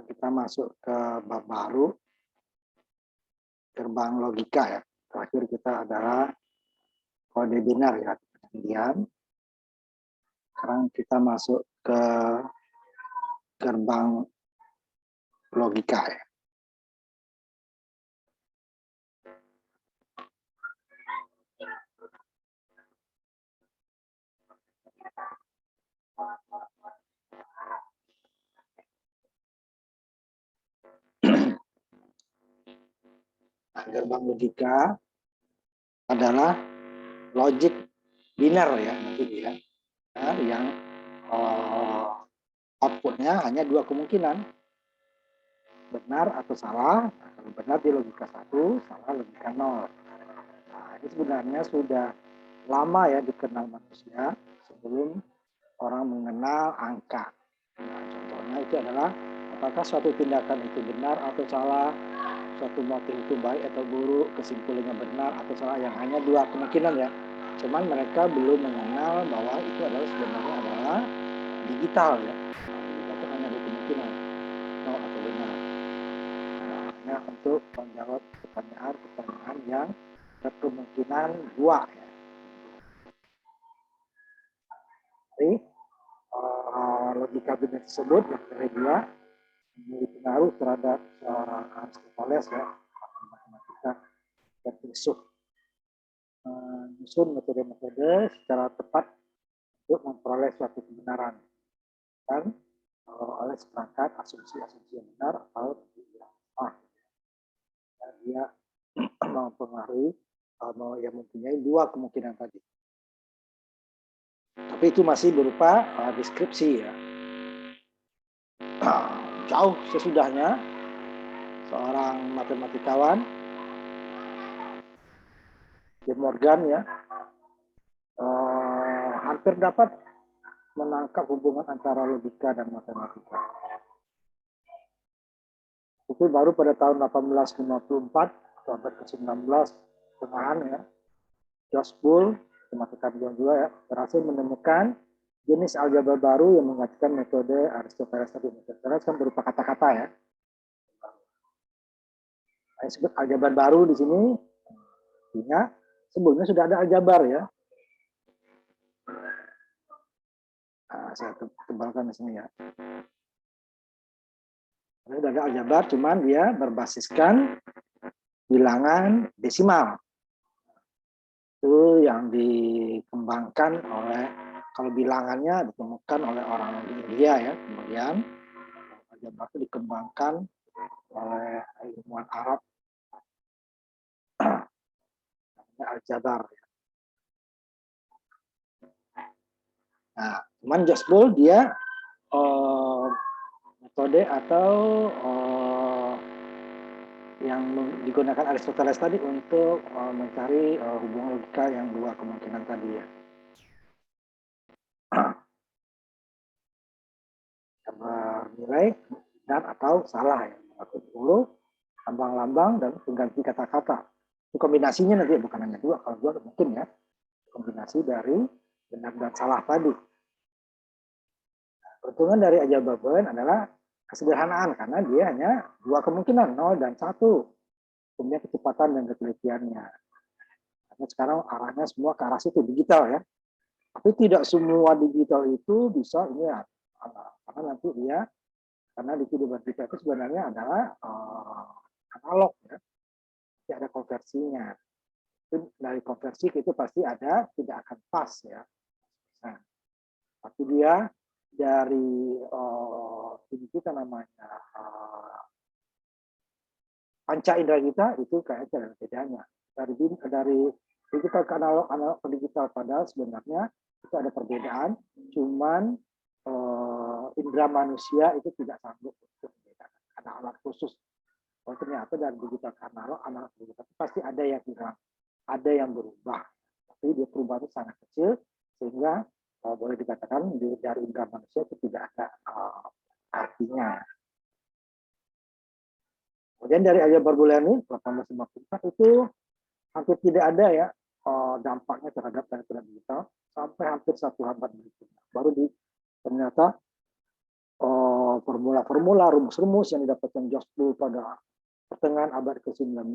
Kita masuk ke bab baru, gerbang logika ya. Terakhir kita adalah kode binar ya. Kemudian sekarang kita masuk ke gerbang logika ya. Nah, gerbang logika adalah logic binar ya nanti ya, yang outputnya hanya dua kemungkinan, benar atau salah. Nah, kalau benar di logika 1, salah logika 0. Nah, ini sebenarnya sudah lama ya dikenal manusia sebelum orang mengenal angka. Nah, contohnya itu adalah apakah suatu tindakan itu benar atau salah, suatu motif itu baik atau buruk, kesimpulannya benar atau salah, yang hanya dua kemungkinan ya. Cuman mereka belum mengenal bahwa itu adalah sebenarnya adalah digital ya. Digital itu hanya dua kemungkinan, nol atau benar. Nah, hanya untuk menjawab pertanyaan yang berkemungkinan dua ya. Jadi logika binar tersebut yang kedua memiliki pengaruh terhadap Aristoteles ya, matematika dan filsuf, menyusun metode-metode secara tepat untuk memperoleh suatu kebenaran dan oleh seperangkat asumsi-asumsi yang benar atau tidak. Dan dia mempengaruhi yang mempunyai dua kemungkinan tadi. Tapi itu masih berupa deskripsi ya. Jauh sesudahnya seorang matematikawan De Morgan ya hampir dapat menangkap hubungan antara logika dan matematika. Itu baru pada tahun 1854 atau abad ke-19 tengahan ya, George Boole, matematikawan juga ya, berhasil menemukan jenis aljabar baru yang menggantikan metode Aristoteles tadi. Aristoteles kan berupa kata-kata ya. Saya sebut aljabar baru di sini, artinya sebelumnya sudah ada aljabar ya. Nah, saya tebalkan di sini ya. Sudah ada aljabar, cuman dia berbasiskan bilangan desimal. Itu yang dikembangkan oleh, kalau bilangannya ditemukan oleh orang di India ya, kemudian aljabar itu dikembangkan oleh ilmuwan Arab namanya aljabar. Nah, cuman George Boole dia metode atau yang digunakan Aristoteles tadi untuk mencari hubungan logika yang dua kemungkinan tadi ya. Bernilai benar atau salah ya. 10 lambang-lambang dan pengganti kata-kata. Itu kombinasinya nanti bukan hanya dua, kalau dua mungkin ya. Kombinasi dari benar dan salah tadi. Keuntungan dari aljabar Boolean adalah kesederhanaan karena dia hanya dua kemungkinan, 0 dan 1. Kemudian kecepatan dan ketelitiannya. Karena sekarang arahnya semua ke arah situ, digital ya. Tapi tidak semua digital itu bisa ini ya. Karena nanti dia, karena di kehidupan kita itu sebenarnya adalah analog ya. Tidak ada konversinya. Itu dari konversi itu pasti ada, tidak akan pas ya. Nah, tapi dia dari ini kita namanya panca indera kita itu kayaknya ada bedanya. Dari digital ke analog, analog ke digital, padahal sebenarnya itu ada perbedaan, cuman indera manusia itu tidak sanggup untuk membedakan. Ada alat khusus. Oh, ternyata dari digital ke analog, analog ke digital pasti ada yang hilang, ada yang berubah. Tapi dia perubahan itu sangat kecil, sehingga boleh dikatakan dari indera manusia itu tidak ada artinya. Kemudian dari aljabar Boolean ini 1854 itu hampir tidak ada ya dampaknya terhadap metode digital sampai hampir satu abad berikutnya. Baru ternyata formula-formula, rumus-rumus yang didapatkan Jospul pada pertengahan abad ke-19,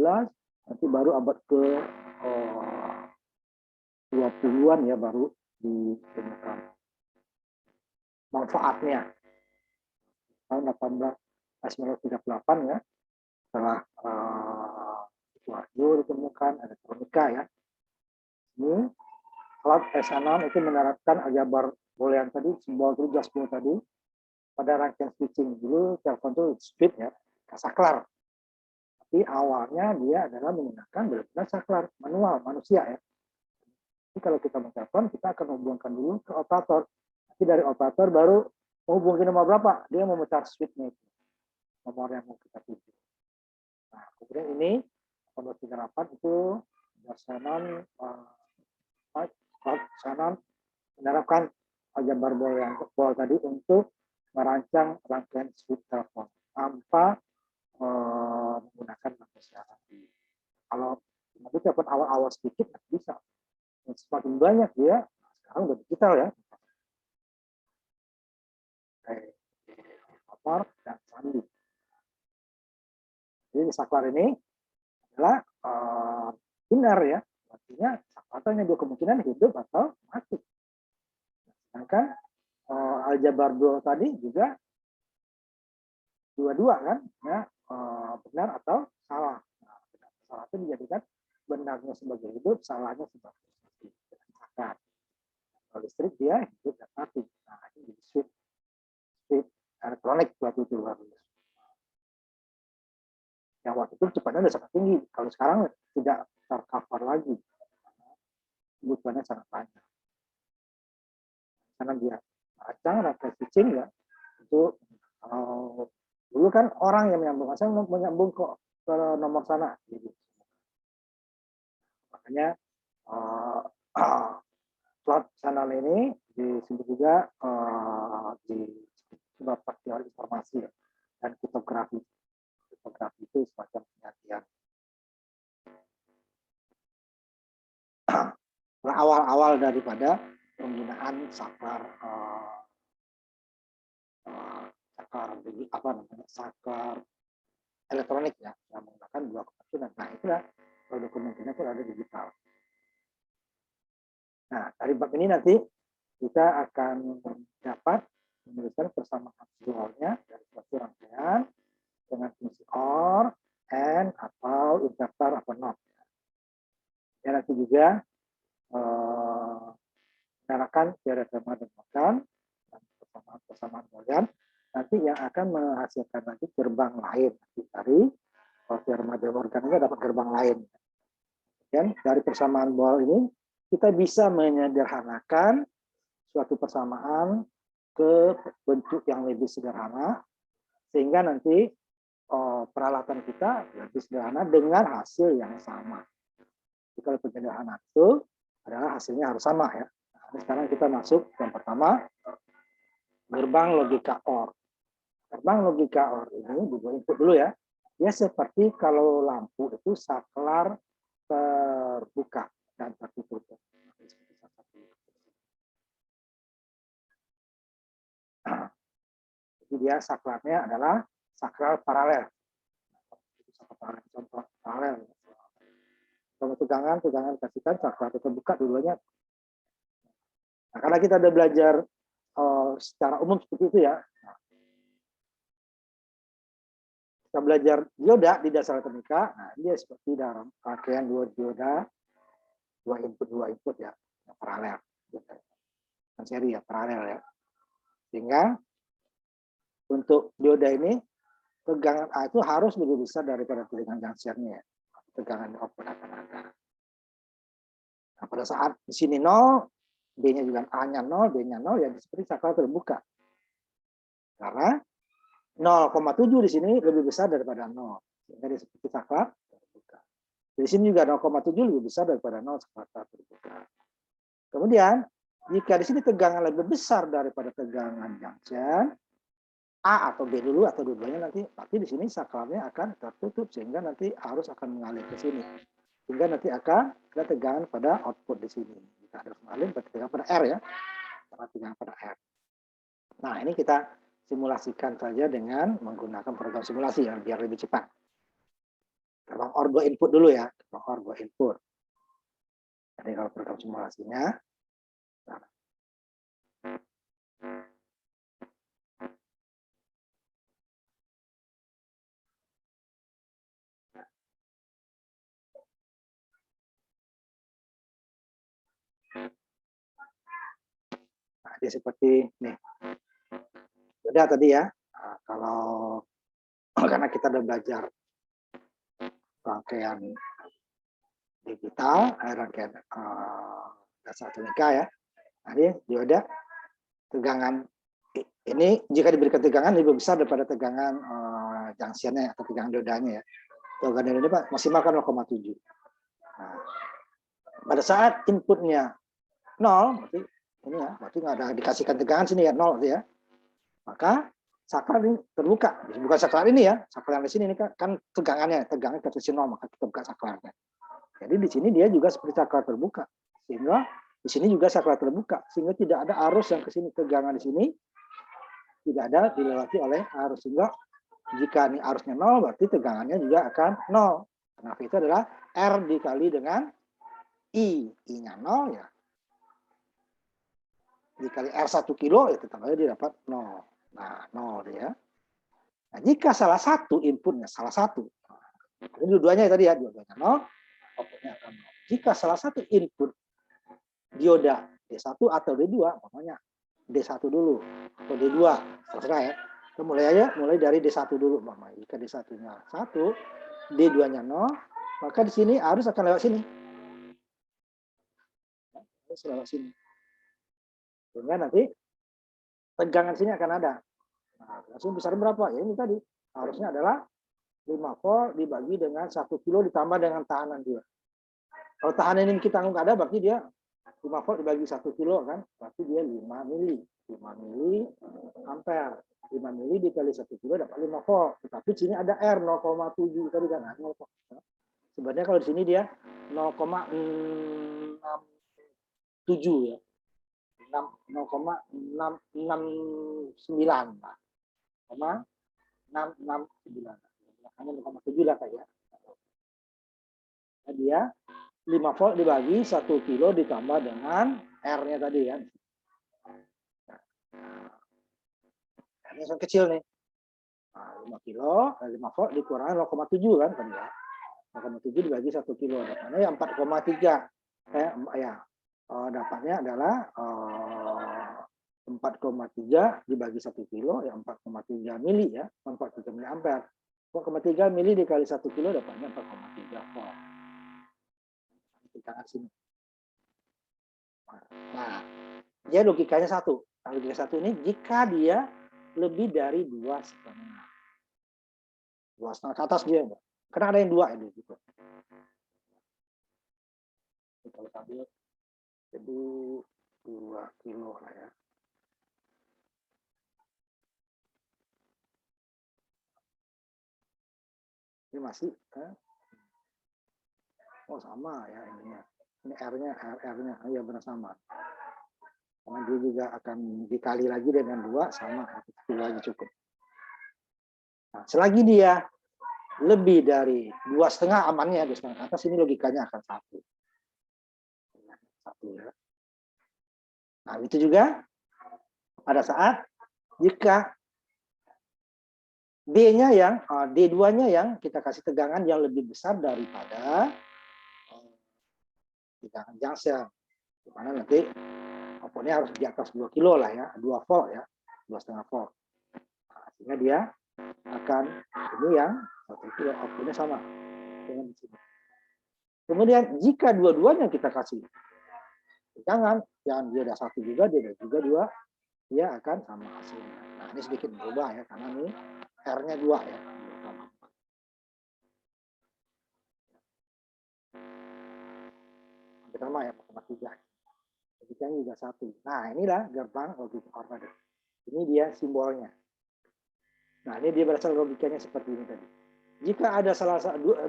nanti baru abad ke-20-an ya baru ditemukan manfaatnya. Tahun 1938 ya, setelah Wahyu ditemukan, elektronika ya. Ini Claude Shannon itu menerapkan aljabar boolean tadi, simbol itu Jospul tadi, pada rangkaian switching. Dulu telepon itu speed ya, saklar. Tapi awalnya dia adalah menggunakan benar-benar saklar, manual, manusia ya. Jadi kalau kita menelpon, kita akan menghubungkan dulu ke operator. Nanti dari operator baru menghubungi nomor berapa, dia memutar switch-nya itu. Nomor yang mau kita tuju. Nah, kemudian ini tahun 2008 itu Shannon menerapkan aljabar boolean tadi untuk merancang rangkaian switch telepon tanpa menggunakan manusia. Kalau nanti telepon awal-awal sedikit nggak bisa. Semakin banyak dia, sekarang udah digital ya. Nomor dan sandi. Jadi saklar ini adalah binar ya, artinya saklarnya dua kemungkinan hidup atau mati. Sedangkan aljabar dual tadi juga dua-dua kan, ya benar atau salah. Nah, benar atau salah itu dijadikan benarnya sebagai hidup, salahnya sebagai mati. Saklar. Kalau listrik dia hidup dan mati. Nah ini jadi switch elektronik waktu itu. Yang waktu itu cepatnya sudah sangat tinggi. Kalau sekarang tidak tercover lagi. Kebutuhannya sangat banyak. Karena dia rancang, rangkaian switching ya. Itu dulu kan orang yang menyambung, saya menyambung ke nomor sana. Gitu. Makanya slot channel ini disebut juga disebut teori informasi ya, dan kriptografi. Kriptografi itu semacam pengertian. Awal-awal daripada penggunaan saklar saklar elektronik ya, yang menggunakan dua kemungkinan. Nah itulah kalau kemungkinan itu ada digital. Nah dari bab ini nanti kita akan dapat menuliskan persamaan dualnya dari suatu rangkaian dengan fungsi OR, AND, atau inverter atau NOT. Ya, nanti juga menerapkan teori Fermat dan Morgan dan persamaan boolean nanti yang akan menghasilkan nanti gerbang lain dari Fermat dan Morgan ini dapat gerbang lain. Dan dari persamaan bool ini kita bisa menyederhanakan suatu persamaan ke bentuk yang lebih sederhana sehingga nanti peralatan kita lebih sederhana dengan hasil yang sama. Jadi kalau penyederhanaan itu adalah hasilnya harus sama ya. Nah, sekarang kita masuk yang pertama, gerbang logika OR. Gerbang logika OR ini dibuat input dulu ya. Dia seperti kalau lampu itu saklar terbuka dan tertutup. Jadi dia saklarnya adalah saklar paralel. Contoh paralel. Kalau tegangan kasihkan saklar terbuka dulunya. Nah, karena kita udah belajar secara umum seperti itu ya. Nah, kita belajar dioda di dasar elektronika. Nah, dia seperti dalam rangkaian dua dioda, dua input ya, yang paralel. Dan seri ya, paralel ya. Sehingga untuk dioda ini tegangan A itu harus lebih besar daripada tegangan junctionnya. Tegangan output akan ada. Nah, pada saat di sini 0, B-nya juga A-nya 0, B-nya 0, ya seperti saklar terbuka. Karena 0,7 di sini lebih besar daripada 0. Sehingga dia seperti saklar terbuka. Di sini juga 0,7 lebih besar daripada 0 saklar terbuka. Kemudian, jika di sini tegangan lebih besar daripada tegangan junction, A atau B dulu atau dua-duanya nanti di sini saklarnya akan tertutup sehingga nanti arus akan mengalir ke sini. Sehingga nanti akan ada tegangan pada output di sini. Jika ada mengalir berarti tegangan pada R ya. Karena tegangan pada R. Nah, ini kita simulasikan saja dengan menggunakan program simulasi ya, biar lebih cepat. Kalau orgo input dulu ya, kalau orgo input. Jadi kalau program simulasinya, nah, dia seperti nih. Udah tadi ya, nah, kalau karena kita udah belajar rangkaian digital, rangkaian dasar elektronika ya. Nah, ini dioda tegangan ini jika diberikan tegangan lebih besar daripada tegangan junctionnya atau tegangan diodanya ya. Tegangan ini Pak maksimal kan 0,7. Nah, pada saat inputnya 0, berarti ini ya, berarti nggak ada dikasihkan tegangan sini ya 0 ya. Maka saklar ini terbuka, bukan saklar ini ya, saklar yang di sini ini kan tegangannya ke posisi 0, maka kita buka saklarnya. Jadi di sini dia juga seperti saklar terbuka, sehingga di sini juga saklar terbuka, sehingga tidak ada arus yang ke sini, tegangan di sini tidak ada dilewati oleh arus, sehingga jika ini arusnya 0 berarti tegangannya juga akan 0. Nah itu adalah R dikali dengan I-nya 0 ya. Dikali R 1 kilo ya tetap aja dia dapat 0. Nah 0 ya. Nah, jika salah satu inputnya salah satu, ini dua-duanya tadi ya, dua-duanya 0, outputnya akan 0. Jika salah satu input dioda D1 atau D2, pokoknya D1 dulu atau D2, terserah ya. Kita mulai dari D1 dulu, jika D1-nya 1, D2-nya 0, maka di sini arus akan lewat sini. Arus lewat sini. Sehingga nanti tegangan sini akan ada. Nah, langsung besar berapa? Ya ini tadi. Harusnya adalah 5 volt dibagi dengan 1 kilo ditambah dengan tahanan dia. Kalau tahanan ini kita nggak ada, berarti dia 5 volt dibagi 1 kilo kan, berarti dia 5 mili. 5 mili ampere. 5 mili dikali 1 kilo dapat 5 volt. Tetapi sini ada R 0,7 tadi kan. Sebenarnya kalau di sini dia 0,67 ya. 0,669 Pak. 669. Hanya 0,7 lah kayak. Nah, dia 5 volt dibagi 1 kilo ditambah dengan R-nya tadi ya. Ini yang kecil nih. Nah, 5 kilo, 5 volt dikurangi 0,7 kan tadi ya. 0,7 dibagi 1 kilo. Dapatnya ya 4,3. Dapatnya adalah 4,3 dibagi 1 kilo, ya 4,3 mili ya. 4,3 mili ampere. 4,3 mili dikali 1 kilo dapatnya 4,3 volt. Tegangan sini. Nah, dia logikanya satu. Nah, logika satu ini jika dia lebih dari 2,5. 2,5 ke atas dia. Karena ada yang 2 ini gitu. Kalau tadi jadi 2 kilo lah ya. Ini masih oh sama ya ininya. Ini R-nya ya benar sama. Karena dia juga akan dikali lagi dengan 2 sama, itu lagi cukup. Nah, selagi dia lebih dari 2,5 amannya, 2,5 atas ini logikanya akan 1. 1 ya. Nah, itu juga pada saat jika D-nya yang D2-nya yang kita kasih tegangan yang lebih besar daripada tegangan junction. Di mana nanti outputnya harus di atas 2 kilo lah ya, 2 volt ya, 2,5 volt. Nah, sehingga dia akan ini yang 1 kilo outputnya sama dengan di sini. Kemudian jika dua-duanya kita kasih tegangan yang dia ada 1 juga, dia ada juga 2, dia akan sama hasilnya. Nah ini sedikit berubah ya, karena ini R-nya 2 ya. Pertama ya, 4,3. Logikanya juga 1. Nah inilah gerbang logik order. Ini dia simbolnya. Nah ini dia berasal logikanya seperti ini tadi. Jika ada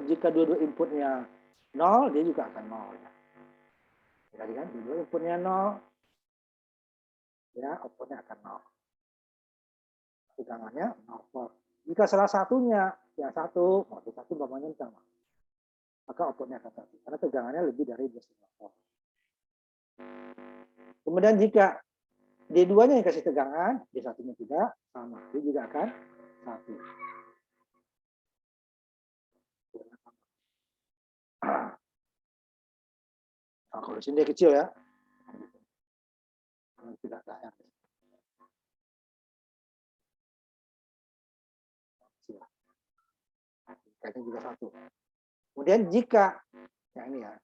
jika dua-dua inputnya 0, dia juga akan 0 ya. Tadi kan dua inputnya 0, ya outputnya akan 0. tegangannya 0 volt. Jika salah satunya yang satu, motor satu umpamanya kencang, maka outputnya akan satu karena tegangannya lebih dari 2,5 volt. Kemudian jika D2-nya yang kasih tegangan, D1-nya tidak, sama. Dia juga akan satu. Nah, kalau di sini dia kecil ya. Tidak ada. Kayaknya juga satu. Kemudian jika, yang ini ya,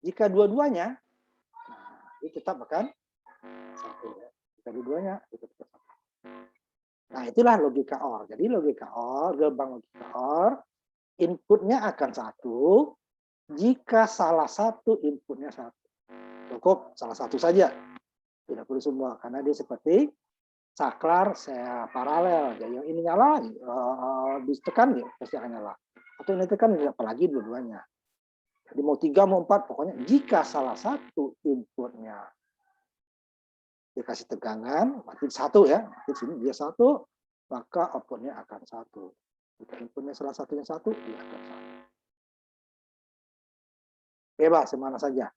jika dua-duanya, nah, ini tetap akan satu. Jika dua-duanya, itu tetap satu. Nah, itulah logika OR. Jadi logika OR, gelombang logika OR, inputnya akan satu, jika salah satu inputnya satu. Cukup salah satu saja. Tidak perlu semua, karena dia seperti saklar saya paralel. Jadi yang ini nyala, ditekan ya pasti akan nyala. Atau ini tekan, apalagi dua-duanya. Jadi mau 3, mau 4, pokoknya jika salah satu inputnya dikasih tegangan, mati satu ya, mati sini dia satu, maka outputnya akan satu. Jika inputnya salah satunya satu, dia akan satu. Bebas semana saja.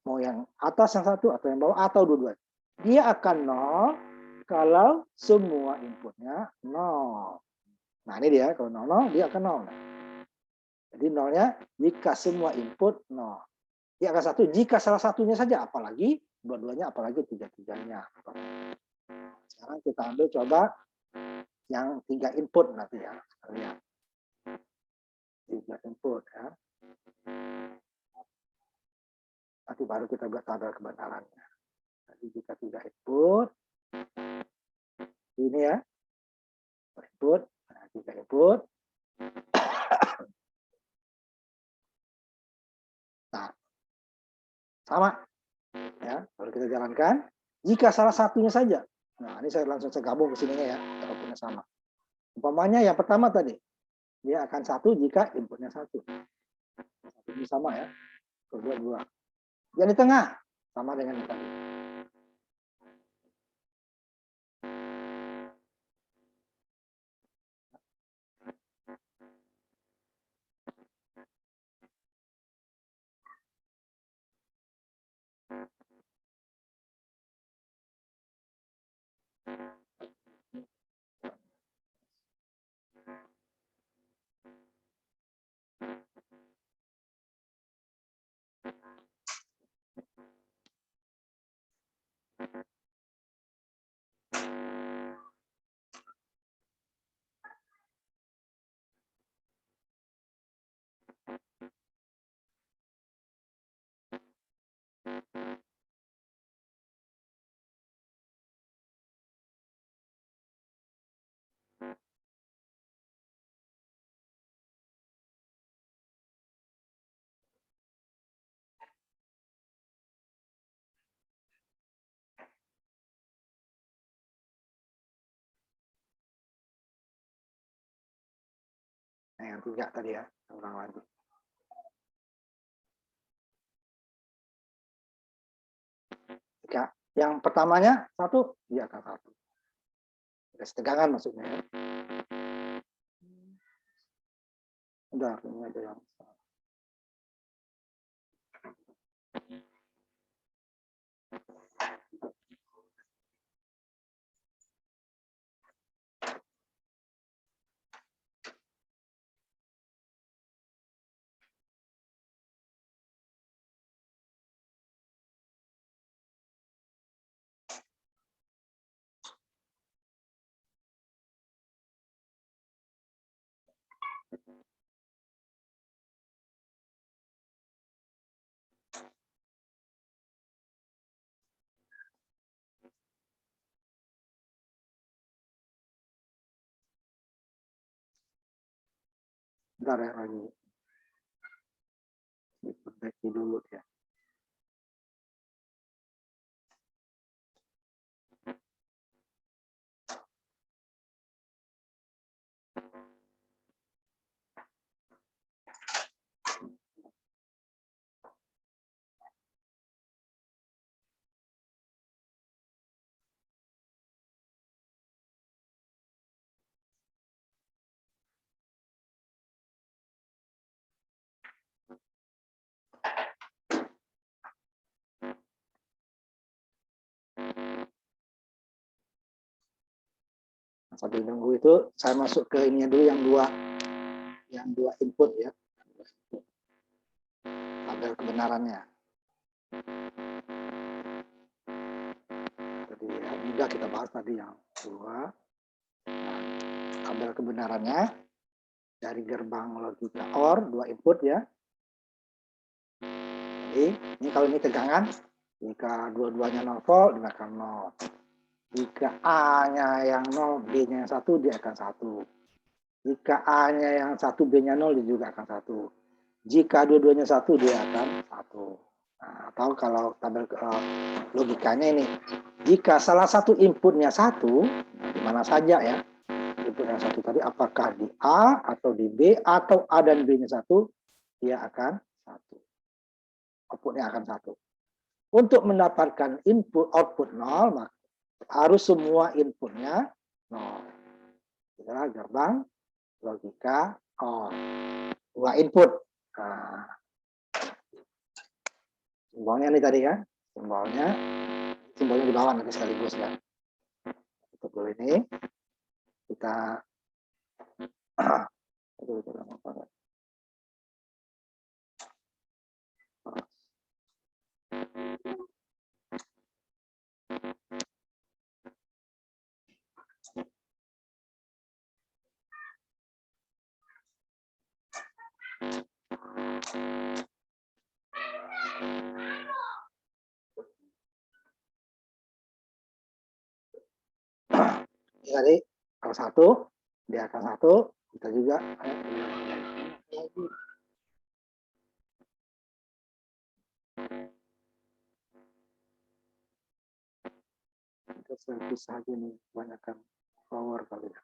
Mau yang atas yang satu, atau yang bawah, atau dua-duanya. Dia akan 0 kalau semua inputnya 0. Nah ini dia, kalau 0, dia akan 0. Jadi 0-nya jika semua input 0. Dia akan satu jika salah satunya saja, apalagi dua-duanya, apalagi tiga-tiganya. Sekarang kita ambil coba yang 3 input nanti ya. Lihat. 3 input ya. Nanti baru kita buat tabel kebenarannya. Jadi jika 3 input, ini ya. Input, nah, 3 input. Nah, sama. Ya, baru kita jalankan. Jika salah satunya saja, nah ini saya langsung gabung ke sininya ya, outputnya sama. Umpamanya yang pertama tadi, dia akan satu jika inputnya satu. Ini sama ya, kedua dua. Yang di tengah sama dengan yang tadi. Nah, yang 3 tadi ya, ulang lagi. Jika yang pertamanya satu, dia akan satu. Kasih tegangan maksudnya ya. Udah, ini ada yang bentar ya lagi. Diperbaiki dulu ya. Sambil nunggu itu saya masuk ke ini dulu yang dua input ya. Tabel kebenarannya. Jadi ya, mudah kita bahas tadi yang dua. Nah, tabel kebenarannya dari gerbang logika OR, dua input ya. Jadi ini kalau ini tegangan, jika dua-duanya 0 volt, dia akan 0. Jika A-nya yang 0, B-nya yang 1, dia akan 1. Jika A-nya yang 1, B-nya 0, dia juga akan 1. Jika dua-duanya 1, dia akan 1. Nah, atau kalau tabel logikanya ini, jika salah satu inputnya 1, di mana saja ya, input yang 1 tadi, apakah di A atau di B, atau A dan B-nya 1, dia akan 1. Outputnya akan 1. Untuk mendapatkan input output 0, maka harus semua inputnya 0. Itulah gerbang logika OR. Dua input. Nah, simbolnya ini tadi ya. Simbolnya di bawah nanti sekaligus ya. Tutup dulu ini. Kita itu lama banget. Jadi kalau 1 dia akan 1, kita juga kita servis aja nih, banyakkan power kali ya.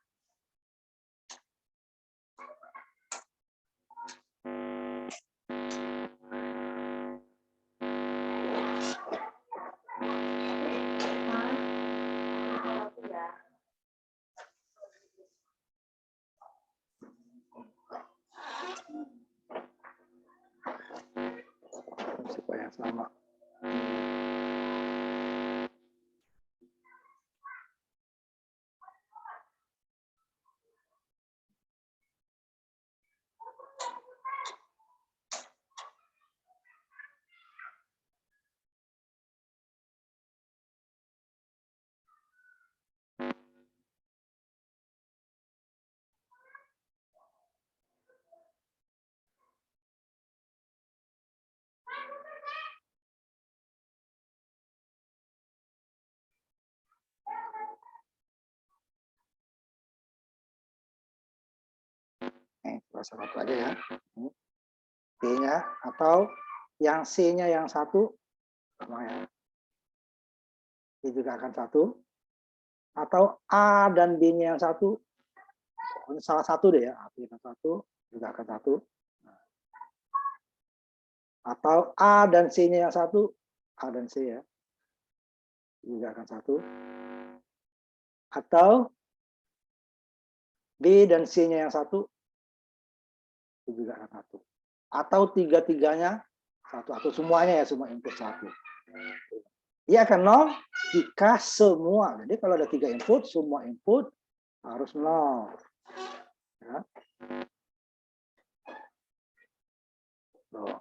Supaya sama. Salah satu aja ya. B-nya atau yang C-nya yang 1 sama ya. B juga akan 1. Atau A dan B-nya yang 1, salah satu deh ya, A yang 1 juga akan 1. Atau A dan C-nya yang 1, A dan C ya, juga akan 1. Atau B dan C-nya yang 1, juga akan 1. Atau tiga-tiganya 1, atau semuanya ya, semua input 1. Dia akan 0 jika semua. Jadi kalau ada 3 input, semua input harus 0. Ya. Tuh,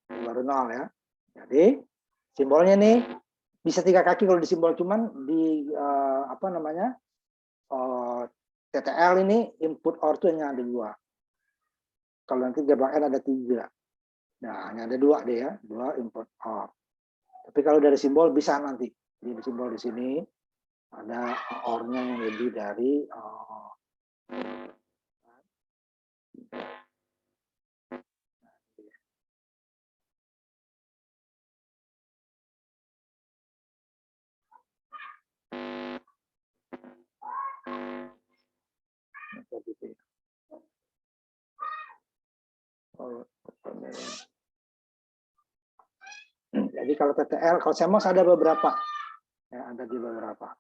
baru 0 ya. Jadi simbolnya nih bisa 3 kaki kalau di simbol, cuman di apa namanya, TTL ini input OR itu hanya ada 2. Kalau nanti gerbang N ada 3. Nah, hanya ada 2 deh ya, 2 input OR. Tapi kalau dari simbol bisa nanti. Di simbol di sini ada OR-nya yang lebih dari jadi kalau TTL, kalau CMOS ada beberapa. Ya, ada di beberapa.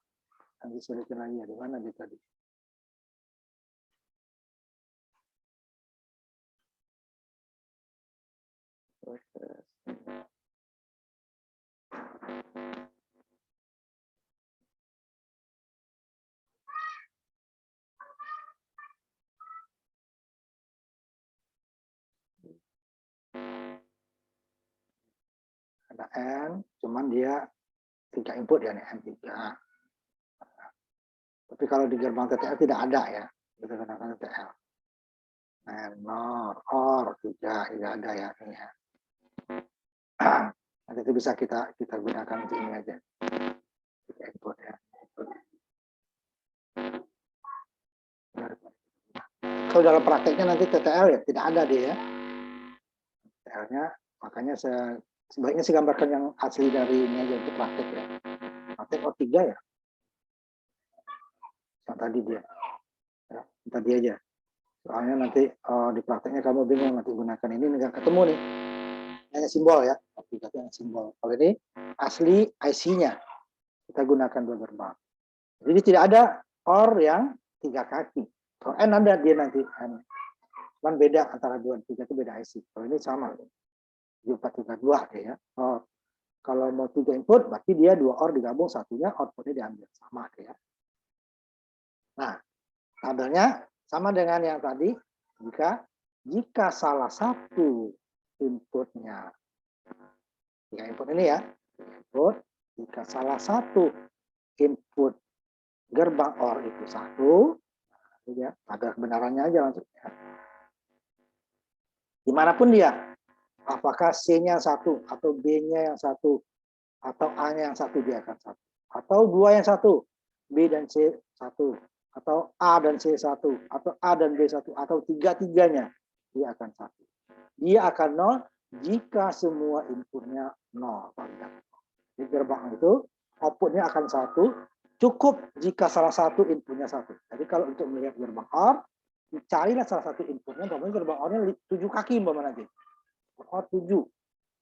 Nanti sulitin lagi ya, di mana dia tadi. N, cuman dia 3 input ya, nih, N3. Tapi kalau di gerbang TTL tidak ada ya, kita gunakan TTL. NOR, OR, 3, tidak ada ya. Ini ya. Nanti itu bisa kita gunakan untuk ini aja. 3 input ya. Kalau dalam prakteknya nanti TTL ya tidak ada dia ya. TTL-nya, makanya sebaiknya saya gambarkan yang asli dari ini aja untuk praktek ya. Praktek O3 ya. Yang tadi dia. Ya, tadi aja. Soalnya nanti di prakteknya kamu bingung nanti gunakan ini nggak ketemu nih. Hanya simbol ya. Aplikasinya simbol. Kalau ini asli IC-nya. Kita gunakan 2 gerbang. Jadi tidak ada OR yang 3 kaki. Kalau N ada dia nanti N. Cuman beda antara 2 dan 3 itu beda IC. Kalau ini sama. 432 ya. Oh, kalau mau 3 input berarti dia 2 OR digabung, satunya outputnya diambil. Sama ya. Nah, tabelnya sama dengan yang tadi. Jika salah satu inputnya 3 input ini ya. Input, jika salah satu input gerbang OR itu 1, ya, ada kebenarannya aja maksudnya. Dimanapun dia, apakah C-nya 1, atau B-nya yang 1, atau A-nya yang 1, dia akan 1. Atau 2 yang 1, B dan C 1, atau A dan C 1, atau A dan B 1, atau 3-tiganya, dia akan 1. Dia akan 0 jika semua inputnya 0. Di gerbang itu, outputnya akan 1, cukup jika salah satu inputnya 1. Jadi kalau untuk melihat gerbang OR, carilah salah satu inputnya, umpamanya gerbang OR-nya 7 kaki umpamanya nanti. OR 7.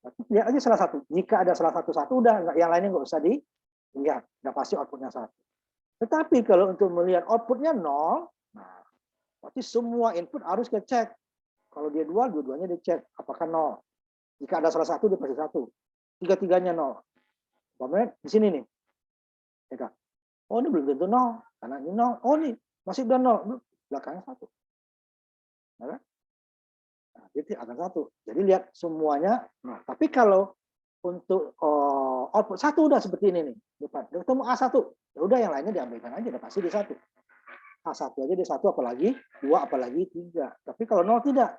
Berarti lihat aja salah satu. Jika ada salah satu udah, yang lainnya nggak usah dilihat. Udah pasti outputnya 1. Tetapi kalau untuk melihat outputnya 0, nah, berarti semua input harus dicek. Kalau dia 2, dua-duanya dicek apakah 0. Jika ada salah satu, dia pasti 1. 3-tiganya 0. Umpamanya di sini nih. Ya, oh ini belum tentu 0. Karena ini 0. Oh ini masih udah 0. Belakangnya 1. Nah, itu akan 1. Jadi lihat semuanya. Nah, tapi kalau untuk output 1 udah seperti ini nih. Depan. Ketemu A1. Ya udah yang lainnya diambilkan aja. Udah pasti di 1. A1 aja di 1, apalagi 2, apalagi 3. Tapi kalau 0 tidak.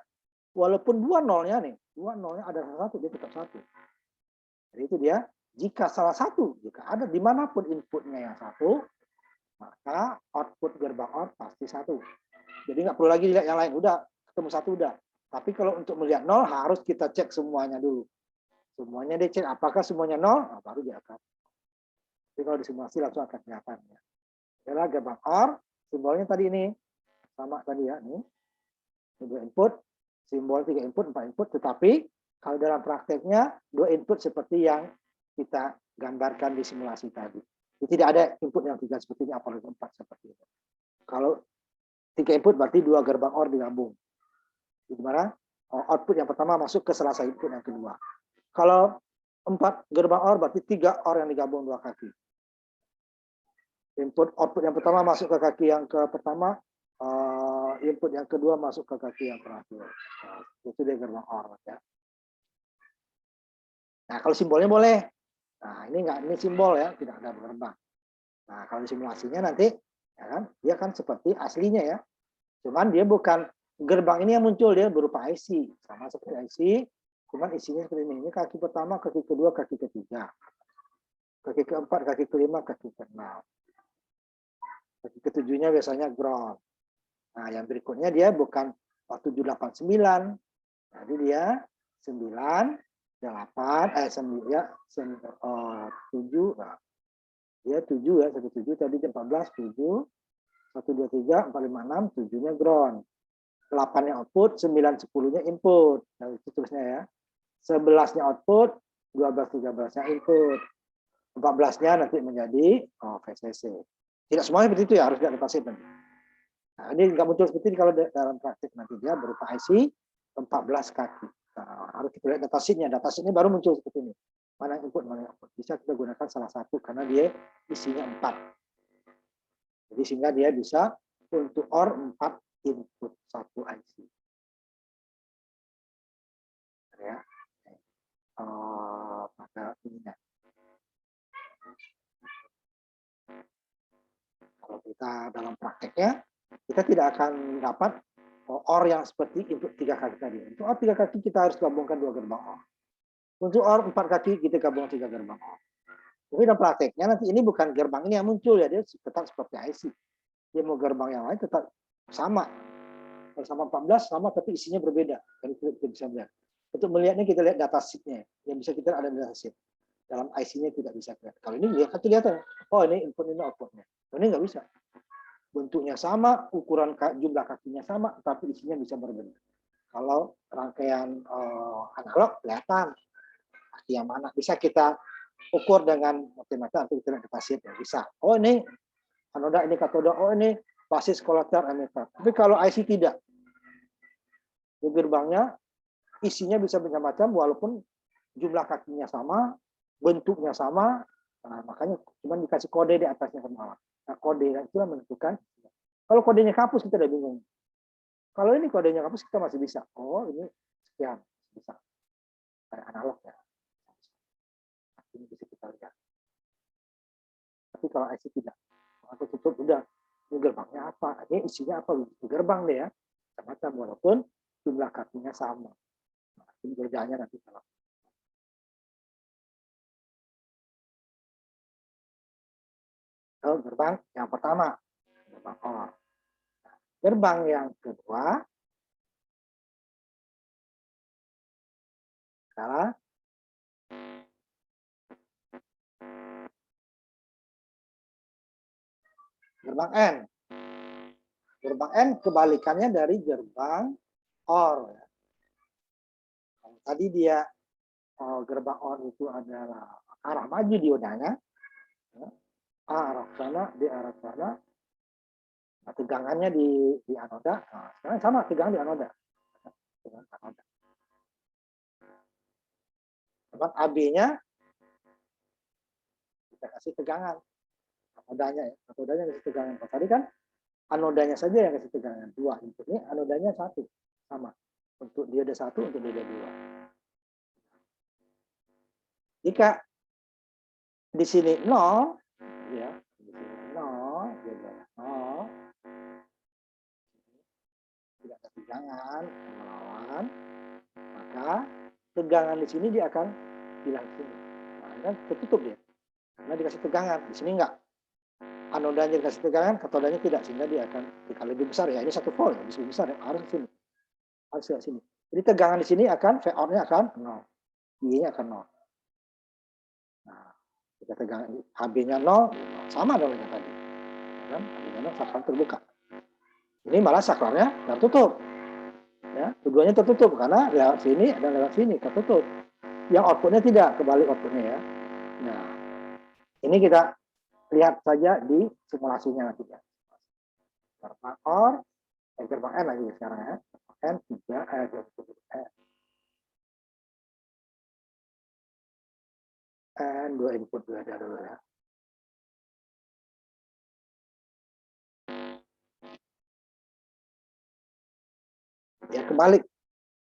Walaupun 2 nolnya nih. 2 nolnya ada 1, dia tetap 1. Jadi itu dia. Jika salah satu, jika ada dimanapun inputnya yang 1, maka output gerbang OR pasti 1. Jadi nggak perlu lagi lihat yang lain. Udah, ketemu 1 udah. Tapi kalau untuk melihat 0, harus kita cek semuanya dulu. Semuanya dicek, apakah semuanya 0, nah, baru dia akan. Jadi kalau disimulasi langsung akan kelihatan. Ya. Adalah gerbang OR, simbolnya tadi ini. Sama tadi ya, nih. 2 input, simbol 3 input, 4 input. Tetapi kalau dalam prakteknya, 2 input seperti yang kita gambarkan di simulasi tadi. Jadi tidak ada input yang 3 seperti ini, apalagi 4 seperti ini. Kalau 3 input berarti 2 gerbang OR digabung. Di mana output yang pertama masuk ke salah satu input yang kedua. Kalau 4 gerbang OR berarti 3 OR yang digabung 2 kaki. Output yang pertama masuk ke kaki yang ke pertama, input yang kedua masuk ke kaki yang terakhir. Nah, itu dia gerbang OR ya. Nah, kalau simbolnya boleh. Nah, ini simbol ya, tidak ada gerbang. Nah, kalau simulasinya nanti ya kan, dia kan seperti aslinya ya. Cuman dia bukan gerbang ini yang muncul, dia berupa IC, sama seperti IC, cuman isinya seperti ini. Ini kaki pertama, kaki kedua, kaki ketiga. Kaki keempat, kaki kelima, kaki keenam. Kaki ketujuhnya biasanya ground. Nah, yang berikutnya dia bukan 789. Jadi dia 9, 8, 9, ya, 7, nah, dia 7 ya, 17 tadi 14, 7, 1, 2, 3, 4, 5, 6, 7-nya ground. 8-nya output, 9, 10-nya input. Nah, itu terusnya ya. 11-nya output, 12, 13-nya input. 14-nya nanti menjadi VCC. Tidak semuanya seperti itu ya, harus diadaptasi nanti. Nah, ini nggak muncul seperti ini kalau dalam praktik nanti dia berupa IC 14 kaki. Nah, harus kita lihat datasheetnya. Datasheet ini baru muncul seperti ini. Mana input, mana output. Bisa kita gunakan salah satu karena dia isinya 4. Jadi sehingga dia bisa untuk OR 4 input 1 IC. Ya. ke ininya. Kalau kita dalam prakteknya, kita tidak akan dapat OR yang seperti input 3 kaki tadi. Untuk OR 3 kaki kita harus gabungkan 2 gerbang OR. Untuk OR 4 kaki kita gabung 3 gerbang OR. Tapi dalam prakteknya nanti ini bukan gerbang ini yang muncul ya, dia tetap seperti IC. Dia mau gerbang yang lain tetap sama. Kalau sama 14 sama tapi isinya berbeda. Jadi kita bisa lihat. Untuk melihatnya kita lihat data sheet-nya. Yang bisa kita ada data sheet. Dalam IC-nya tidak bisa kelihatan. Kalau ini lihat kelihatan. Oh ini input ini output-nya. Ini nggak bisa. Bentuknya sama, ukuran jumlah kakinya sama, tapi isinya bisa berbeda. Kalau rangkaian analog kelihatan yang mana bisa kita ukur dengan matematika atau kita data sheet ya bisa. Oh ini anoda, ini katoda, oh ini basis kolektor emitter. Tapi kalau IC tidak, di gerbangnya isinya bisa macam-macam walaupun jumlah kakinya sama, bentuknya sama, nah, makanya cuma dikasih kode di atasnya ke bawah. Nah, kode itu menentukan. Kalau kodenya kapus kita udah bingung. Kalau ini kodenya kapus kita masih bisa. Oh ini sekian bisa. Kayak analog ya. Ini bisa kita lihat. Tapi kalau IC tidak, atau tutup udah ini gerbangnya apa? Ini isinya apa? Gerbang deh ya. Macam-macam walaupun jumlah kakinya sama. Nah, ini bedanya nanti kalau gerbang yang pertama, gerbang OR. Gerbang yang kedua adalah gerbang N. Gerbang N kebalikannya dari gerbang OR. Kalau tadi dia gerbang OR itu adalah arah maju diodanya, A arah sana, B arah sana. Nah, tegangannya di anoda, nah, sekarang sama tegangan di anoda. Tegangan anoda. Tempat AB-nya kita kasih tegangan. Anodanya ya, anodanya kasih tegangan. Kalau tadi kan anodanya saja yang kasih tegangan 2. Ini anodanya 1 sama. Untuk dioda 1, untuk dioda 2. Jika di sini 0, ya, di sini 0, dioda 0, tidak ada tegangan melawan, maka tegangan di sini dia akan hilang di sini. Nah, kan tertutup dia. Karena dikasih tegangan, di sini enggak. Anodanya dikasih tegangan, katodanya tidak, sehingga dia akan kalau lebih besar ya. Ini 1 volt, lebih besar ya, harus sini. Harus ke sini. Jadi tegangan di sini akan V-out-nya akan 0. I-nya akan 0. Nah, kita tegangan HB-nya 0, sama dong dengan tadi. Kan? HB-nya 0, saklar terbuka. Ini malah saklarnya tertutup. Ya, keduanya tertutup karena lewat sini dan lewat sini tertutup. Yang outputnya tidak, kebalik outputnya ya. Nah, ini kita lihat saja di simulasinya nanti ya. Gerbang OR, gerbang N lagi sekarang ya. N3, N 2 input ada dulu ya. Ya kebalik.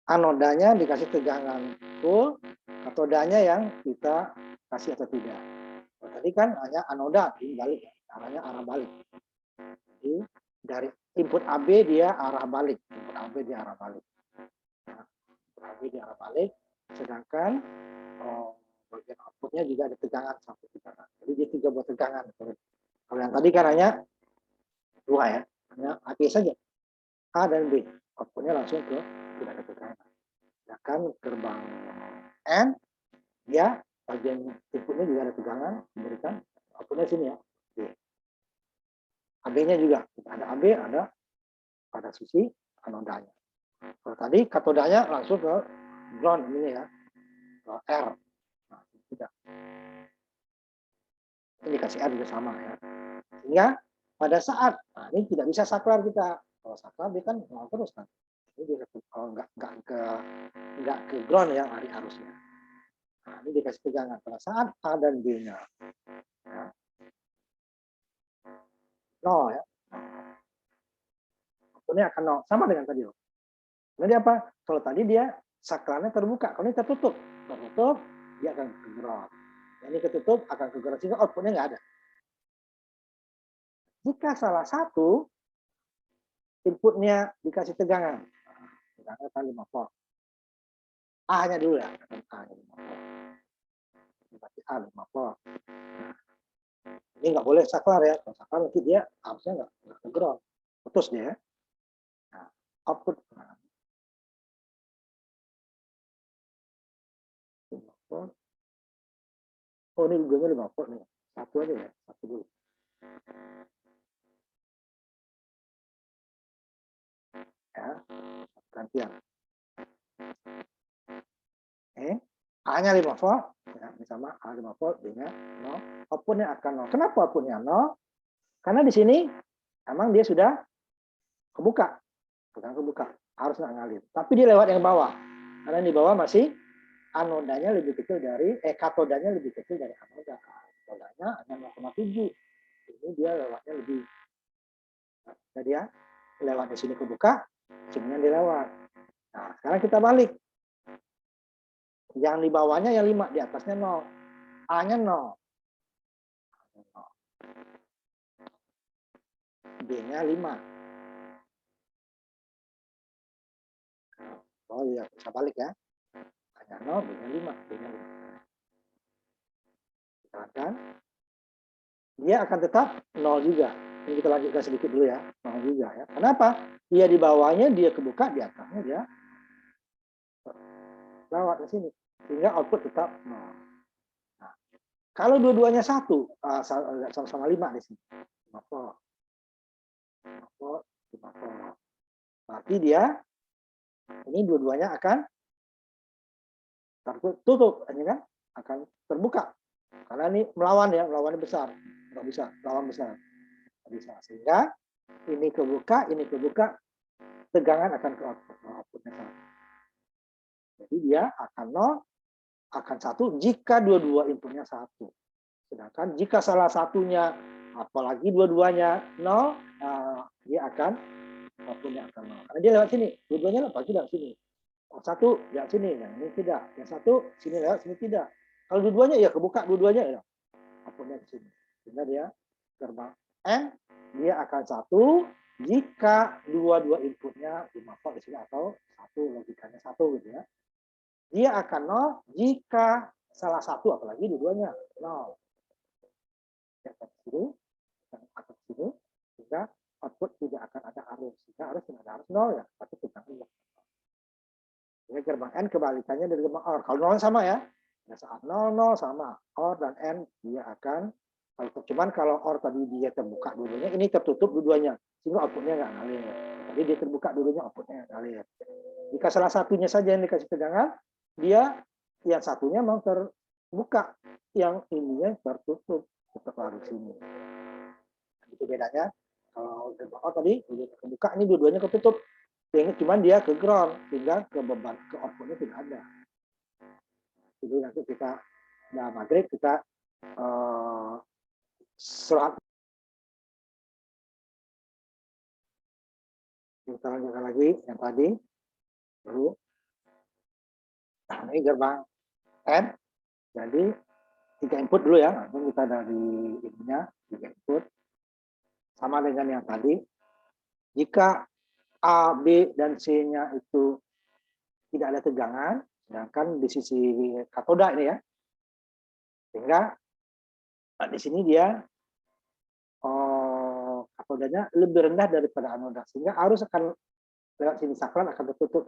Anodanya dikasih tegangan full, katodanya yang kita kasih atau tidak. Oh, tadi kan hanya anoda, ini balik, arahnya arah balik. Jadi dari input AB dia arah balik, input AB dia arah balik. Nah, input AB dia arah balik, sedangkan bagian outputnya juga ada tegangan sampai tegangan. Jadi dia 3 buah tegangan. Kalau yang tadi kan hanya 2 ya, hanya AB saja, A dan B. Outputnya langsung ke tidak ada tegangan. Sedangkan gerbang N dia bagian inputnya juga ada tegangan diberikan, outputnya sini ya. AB-nya juga ada AB, ada pada sisi anodanya. Kalau tadi katodanya langsung ke ground ini ya, ke R. Nah, tidak. Ini dikasih R juga sama ya. Sehingga pada saat, nah ini tidak bisa saklar kita. Kalau saklar dia kan nol terus kan. Ini dia nggak ke ground yang arusnya. Nah, ini dikasih tegangan pada saat A dan B-nya. Ya. Nol ya. Ini akan nol. Sama dengan tadi. Jadi apa? Kalau tadi dia saklarnya terbuka, kalau ini tertutup. Tertutup, dia akan ke ground. Ini ketutup akan ke ground sehingga outputnya nggak ada. Jika salah satu inputnya dikasih tegangan, tegangan kan 5 volt. A-nya dulu ya, A-nya 5 volt. Berarti A 5 volt. Ini nggak boleh saklar ya, kalau saklar nanti dia harusnya nggak ke ground, putus dia. Nah, output 5 volt. Oh ini juga 5 volt nih, satu aja ya, satu dulu. Ya, gantian. A-nya 5 volt, ya, sama A 5 volt, B-nya 0, outputnya akan 0. Kenapa outputnya 0? Karena di sini emang dia sudah kebuka, harus nggak ngalir. Tapi dia lewat yang bawah, karena di bawah masih anodanya lebih kecil dari, katodanya lebih kecil dari anoda. Katodanya hanya 0,7. Ini dia lewatnya lebih. Jadi ya, lewat di sini kebuka, sini dilewat. Nah, sekarang kita balik. Yang di bawahnya yang 5, di atasnya 0. A-nya 0. B-nya 5. Oh iya, bisa balik ya. A-nya 0, B-nya 5. B-nya 5. Kita dia akan tetap 0 juga. Ini kita lanjutkan sedikit dulu ya. 0 juga ya. Kenapa? Dia di bawahnya dia kebuka, di atasnya dia lewat ke sini. Sehingga output tetap 0. Nah, kalau dua-duanya sama-sama 5 di sini. 5 volt. 5 volt, 5 volt. Berarti dia ini dua-duanya akan tertutup, ini kan akan terbuka. Karena ini melawan ya, melawan besar. Nggak bisa, lawan besar. Nggak bisa. Sehingga ini kebuka, tegangan akan ke outputnya 1. Jadi dia akan 0, akan 1 jika dua-dua inputnya 1. Sedangkan jika salah satunya, apalagi dua-duanya 0, dia akan outputnya akan 0. Karena dia lewat sini, dua-duanya lewat sini. Yang satu lewat sini, yang ini tidak. Yang satu sini lewat, sini tidak. Kalau dua-duanya ya kebuka, dua-duanya ya outputnya ke sini. Sehingga dia gerbang N, dia akan 1 jika dua-dua inputnya 5 volt di sini atau satu logikanya 1 gitu ya. Dia akan 0 jika salah satu, apalagi dua-duanya 0. Ya, ke sini, atau ke sini, sehingga output tidak akan ada arus. Sehingga arus tidak ada arus 0 ya, tapi tegangan. Jadi gerbang N kebalikannya dari gerbang OR. Kalau 0 sama ya, saat 0 sama OR dan N dia akan, cuman kalau OR tadi dia terbuka dulunya, ini tertutup dua-duanya sehingga outputnya nggak ngalir. Tadi dia terbuka dulunya, outputnya nggak ngalir. Jika salah satunya saja yang dikasih tegangan, dia yang satunya mau terbuka, yang ininya tertutup, tetap harus ini. Itu bedanya. Kalau gerbang OR tadi terbuka, ini dua-duanya ketutup. Cuman dia ke ground sehingga ke beban ke outputnya tidak ada. Jadi nanti kita maghrib kita serat. Kita lanjutkan lagi yang tadi dulu. Ini gerbang N. Jadi 3 input dulu ya. Nanti kita dari ininya 3 input sama dengan yang tadi. Jika A, B, dan C-nya itu tidak ada tegangan, sedangkan di sisi katoda ini ya, sehingga di sini dia katodanya lebih rendah daripada anoda, sehingga arus akan lewat sini, saklar akan tertutup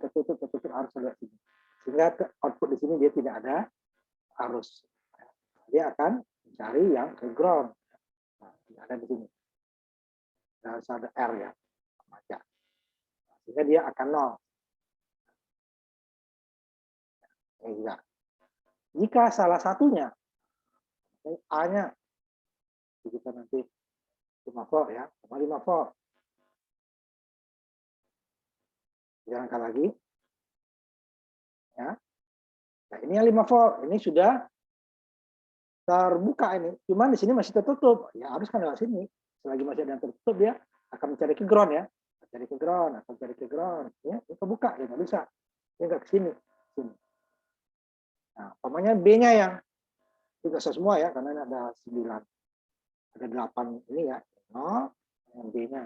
arus lewat sini, sehingga output di sini dia tidak ada arus, dia akan mencari yang ke ground, nah, ada di sini, harus ada R ya, sehingga dia akan 0. Enggak. Jika salah satunya A-nya kita nanti 5 volt ya, sama 5 volt. Jalankan lagi. Ya. Nah, ini yang 5 volt, ini sudah terbuka ini. Cuman di sini masih tertutup. Ya harus kan lewat sini. Selagi masih ada yang tertutup dia akan mencari ke ground ya. Mencari ke ground, akan mencari ke ground. Ya, ini kebuka ya nggak bisa. Dia nggak ke sini. Sini. Nah, umpamanya B-nya yang tidak semua ya, karena ini ada 9, ada 8 ini ya, 0, yang B-nya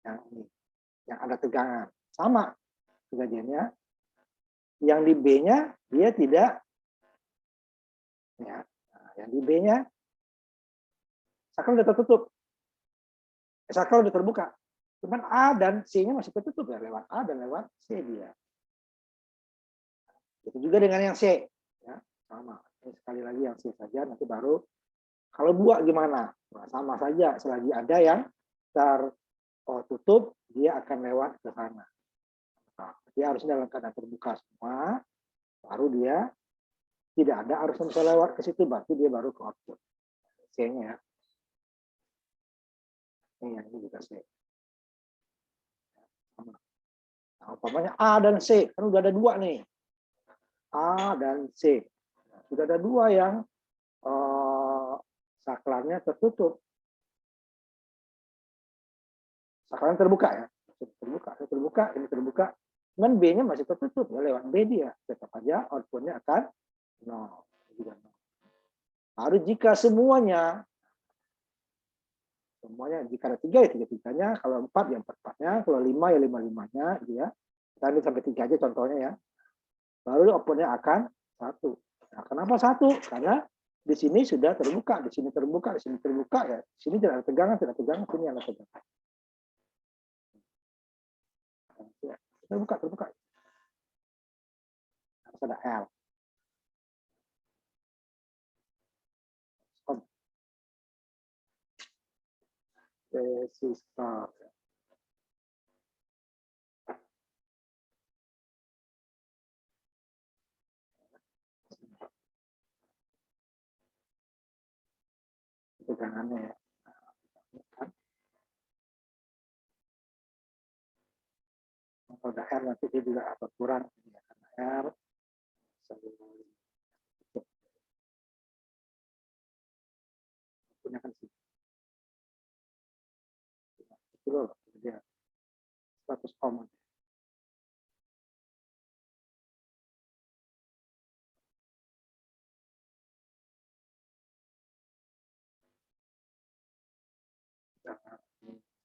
yang ini, yang ada tegangan. Sama kejadiannya, yang di B-nya dia tidak, ya, nah, yang di B-nya sakral udah tertutup, sakral udah terbuka. Cuman A dan C-nya masih tertutup ya, lewat A dan lewat C dia. Itu juga dengan yang C, ya, sama. Ini sekali lagi yang C saja, nanti baru kalau 2 gimana? Nah, sama saja, selagi ada yang tertutup, dia akan lewat ke sana. Nah, dia harusnya dalam keadaan terbuka semua, baru dia tidak ada harusnya bisa lewat ke situ, berarti dia baru ke output. C-nya ya. Ini juga C. Nah, umpamanya A dan C, kan udah ada 2 nih. A dan C. Nah, sudah ada 2 yang saklarnya tertutup. Saklarnya terbuka ya. Terbuka, ini terbuka. Cuman B-nya masih tertutup ya, lewat B dia. Tetap aja outputnya akan 0. Baru jika semuanya jika ada 3 ya 3-3-nya, kalau 4 ya 4-4-nya, kalau 5 ya 5-5-nya gitu ya. Kita ambil sampai 3 aja contohnya ya. Baru outputnya akan 1. Nah, kenapa 1? Karena di sini sudah terbuka, di sini terbuka, di sini terbuka ya. Di sini tidak ada tegangan, sini ada tegangan. Terbuka. Harus ada L. Resistor. Tegangannya ya. Kalau ada R nanti dia juga akan kurang. Karena R punya kan sih. Kilo dia 100 ohm.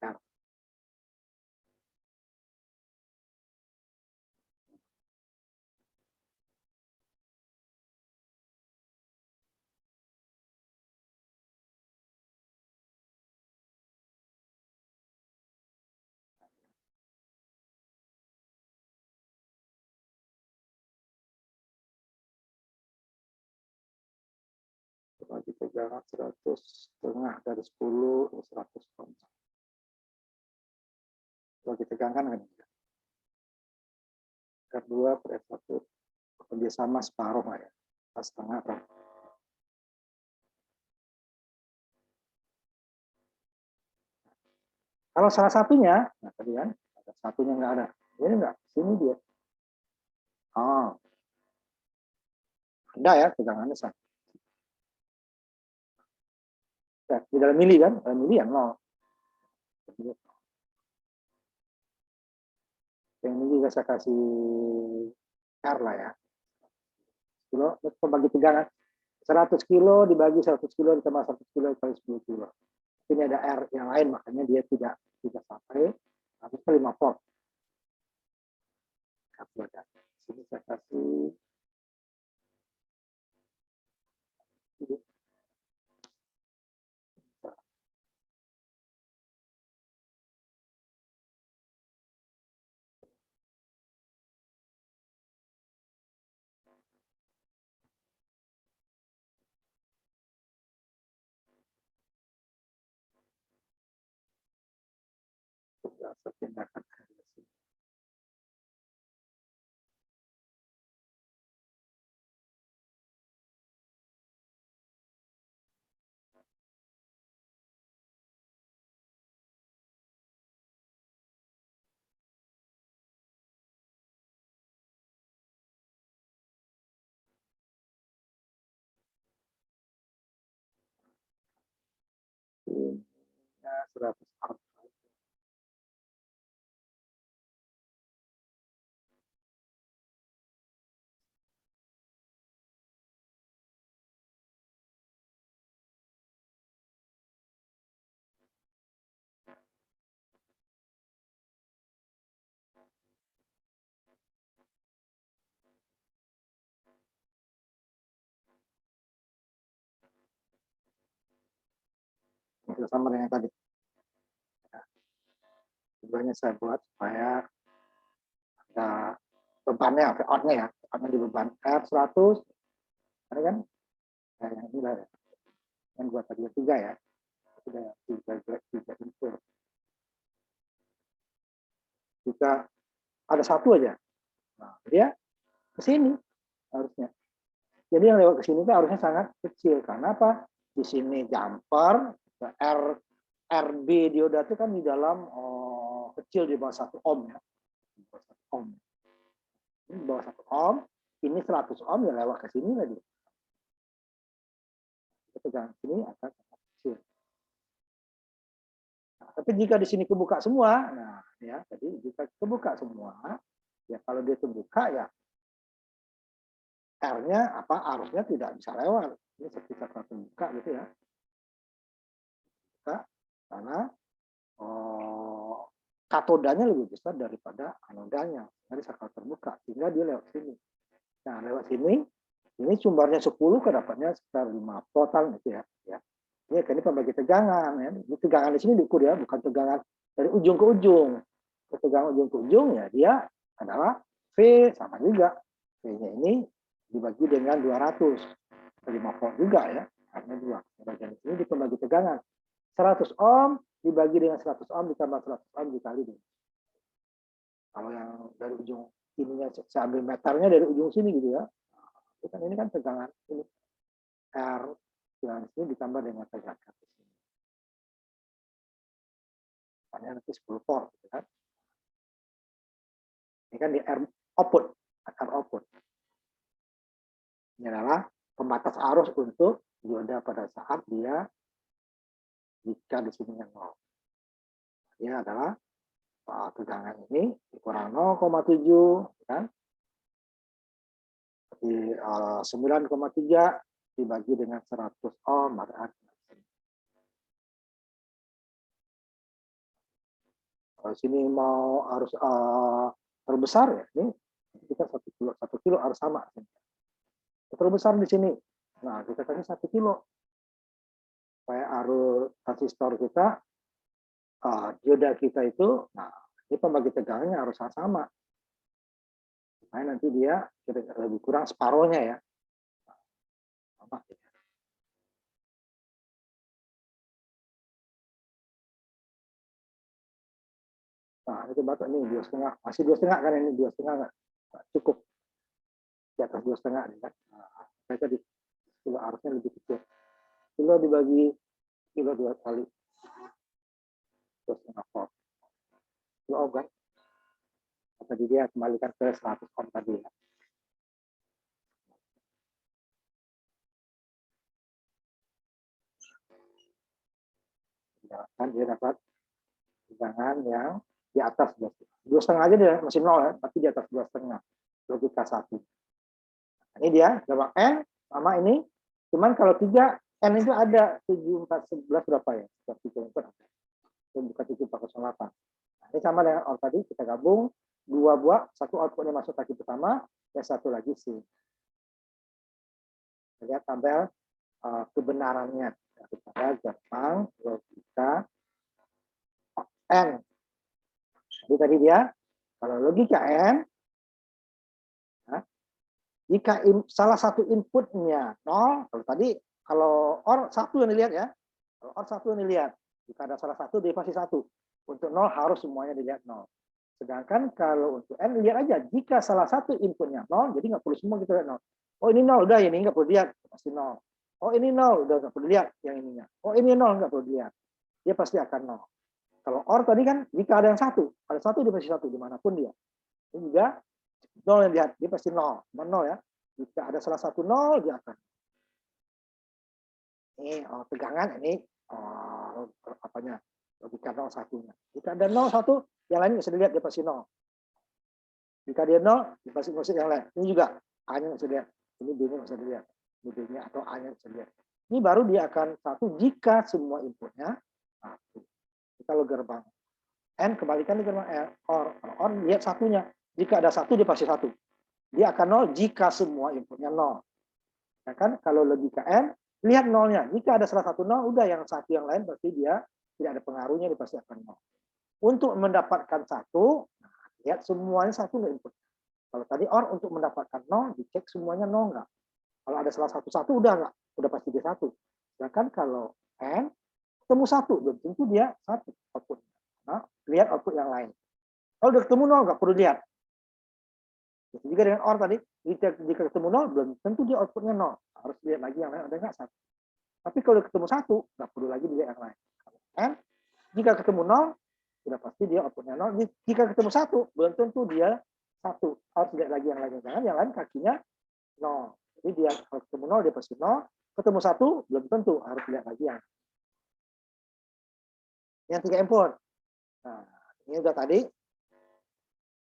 R. Bagi tegangan 100,5 dari 10 100 ohm. Kalau ditegangan kan R2 per F1 kerjasama separuh lah ya, setengah kan. Kalau salah satunya, nah tadi kan satunya nggak ada, ini nggak, sini dia. Oh, ada ya tegangannya satu. Ya, di dalam mili kan, dalam mili yang nol. Yang ini juga saya kasih R lah ya. Kilo, bagi tegangan 100 kilo dibagi 100 kilo ditambah 100 kilo kali 10 kilo. Ini ada R yang lain, makanya dia tidak sampai habis 5 volt. Sini saya kasih tindakan. Ini 100 ohm. Itu sama dengan tadi. Tujuannya saya buat supaya ada bebannya, outnya ya, outnya di beban R100, ini kan yang ini lah, yang buat tadi 3 ya, sudah 3 input. Jika ada satu aja, nah dia ke sini harusnya. Jadi yang lewat ke sini itu harusnya sangat kecil. Karena apa? Di sini jumper, RB dioda itu kan di dalam kecil di bawah 1 ohm ya. Di bawah 1 ohm. Ini di bawah 1 ohm, ini 100 ohm ya lewat ke sini lagi. Tegangan sini akan sangat kecil. Nah, tapi jika di sini kebuka semua, nah ya, jadi jika kebuka semua, ya kalau dia terbuka ya R-nya apa arusnya tidak bisa lewat. Ini seperti saklar terbuka gitu ya. Karena katodanya lebih besar daripada anodanya dari saklar terbuka, sehingga dia lewat sini. Nah, lewat sini, ini sumbernya 10 kedapatnya sekitar 5 total gitu ya. Ini kan ini pembagi tegangan ya. Ini tegangan di sini diukur ya, bukan tegangan dari ujung ke ujung. Tegangan ujung ke ujung ya dia adalah V sama juga. V-nya ini dibagi dengan 200. 5 volt juga ya, karena 2. Bagian ini di pembagi tegangan. 100 ohm dibagi dengan 100 ohm ditambah 100 ohm dikali dengan. Kalau yang dari ujung ininya saya ambil meternya dari ujung sini gitu ya. Ini kan tegangan ini R tegangan sini ditambah dengan tegangan di sini. Nanti 10 volt gitu kan. Ini kan di R output, R output. Ini adalah pembatas arus untuk dioda pada saat dia jika di sini yang 0. Ini adalah tegangan ini dikurang 0,7 kan. Di 9,3 dibagi dengan 100 ohm maka kalau sini mau harus terbesar ya ini kita 1 kilo harus sama terbesar di sini. Nah kita kasih 1 kilo supaya arus transistor kita dioda kita itu, nah ini pembagi tegangannya harus sama supaya nanti dia lebih kurang separohnya ya. Sama. Nah itu batok ini 2,5, masih 2,5 kan ini 2,5 nggak cukup di atas 2,5 kan. Nah, mereka di kilo arusnya lebih kecil. Kilo dibagi kilo 2 kali 2,5 volt. Kilo ohm kan. Tadi dia kembalikan ke 100 ohm tadi ya. Kan dia dapat tegangan yang di atas 2,5 aja dia masih 0 ya, tapi di atas 2,5 logika 1. Ini dia coba N sama ini, cuman kalau 3 N itu ada 7, 4, 11 berapa ya? Seperti itu bukan 7, 4, 08. Nah, ini sama dengan OR tadi, kita gabung 2 buah, 1 outputnya masuk kaki pertama, dan 1 lagi C. Lihat tabel kebenarannya daripada gerbang logika N. Jadi tadi dia, kalau logika N, ya, jika salah satu inputnya 0, kalau OR 1 yang dilihat ya, kalau OR 1 yang dilihat, jika ada salah satu dia pasti 1. Untuk 0 harus semuanya dilihat 0. Sedangkan kalau untuk N lihat aja, jika salah satu inputnya 0, jadi nggak perlu semua kita lihat 0. Oh ini 0, udah ini nggak perlu lihat, pasti 0. Oh ini 0, udah nggak perlu lihat yang ininya. Oh ini 0, nggak perlu lihat. Dia pasti akan 0. Kalau OR tadi kan, jika ada yang 1, ada 1 dia pasti 1, dimanapun dia. Ini juga 0 yang lihat, dia pasti 0. 0 ya. Jika ada salah satu 0, dia akan. Ini tegangan, ini apanya, logika 0, 1-nya. Jika ada 0, 1, yang lain bisa dilihat, dia pasti 0. Jika dia 0, dia pasti masuk yang lain. Ini juga A-nya bisa dilihat. Ini B-nya bisa dilihat. Ini B-nya atau A-nya bisa dilihat. Ini baru dia akan 1 jika semua inputnya 1. Kalau gerbang N kembalikan di gerbang R. OR lihat satunya. Jika ada 1 dia pasti 1. Dia akan 0 jika semua inputnya 0. Ya kan? Kalau logika N Lihat nolnya. Jika ada salah satu nol, udah yang satu yang lain pasti dia tidak ada pengaruhnya, dia pasti akan nol. Untuk mendapatkan satu, lihat semuanya satu nggak input. Kalau tadi OR untuk mendapatkan nol, dicek semuanya nol nggak. Kalau ada salah satu udah nggak, udah pasti dia satu. Sedangkan kalau N ketemu satu, belum tentu dia satu output. Nah, lihat output yang lain. Kalau udah ketemu nol nggak perlu lihat. Jika dengan OR tadi, jika ketemu nol, belum tentu dia outputnya nol. Harus lihat lagi yang lain ada nggak satu. Tapi kalau ketemu satu, nggak perlu lagi dilihat yang lain. N, jika ketemu nol, sudah pasti dia outputnya nol. Jika ketemu satu, belum tentu dia satu. Harus lihat lagi yang lain. Jangan yang lain kakinya nol. Jadi dia kalau ketemu nol, dia pasti nol. Ketemu satu, belum tentu. Harus lihat lagi yang tiga input. Nah, ini udah tadi.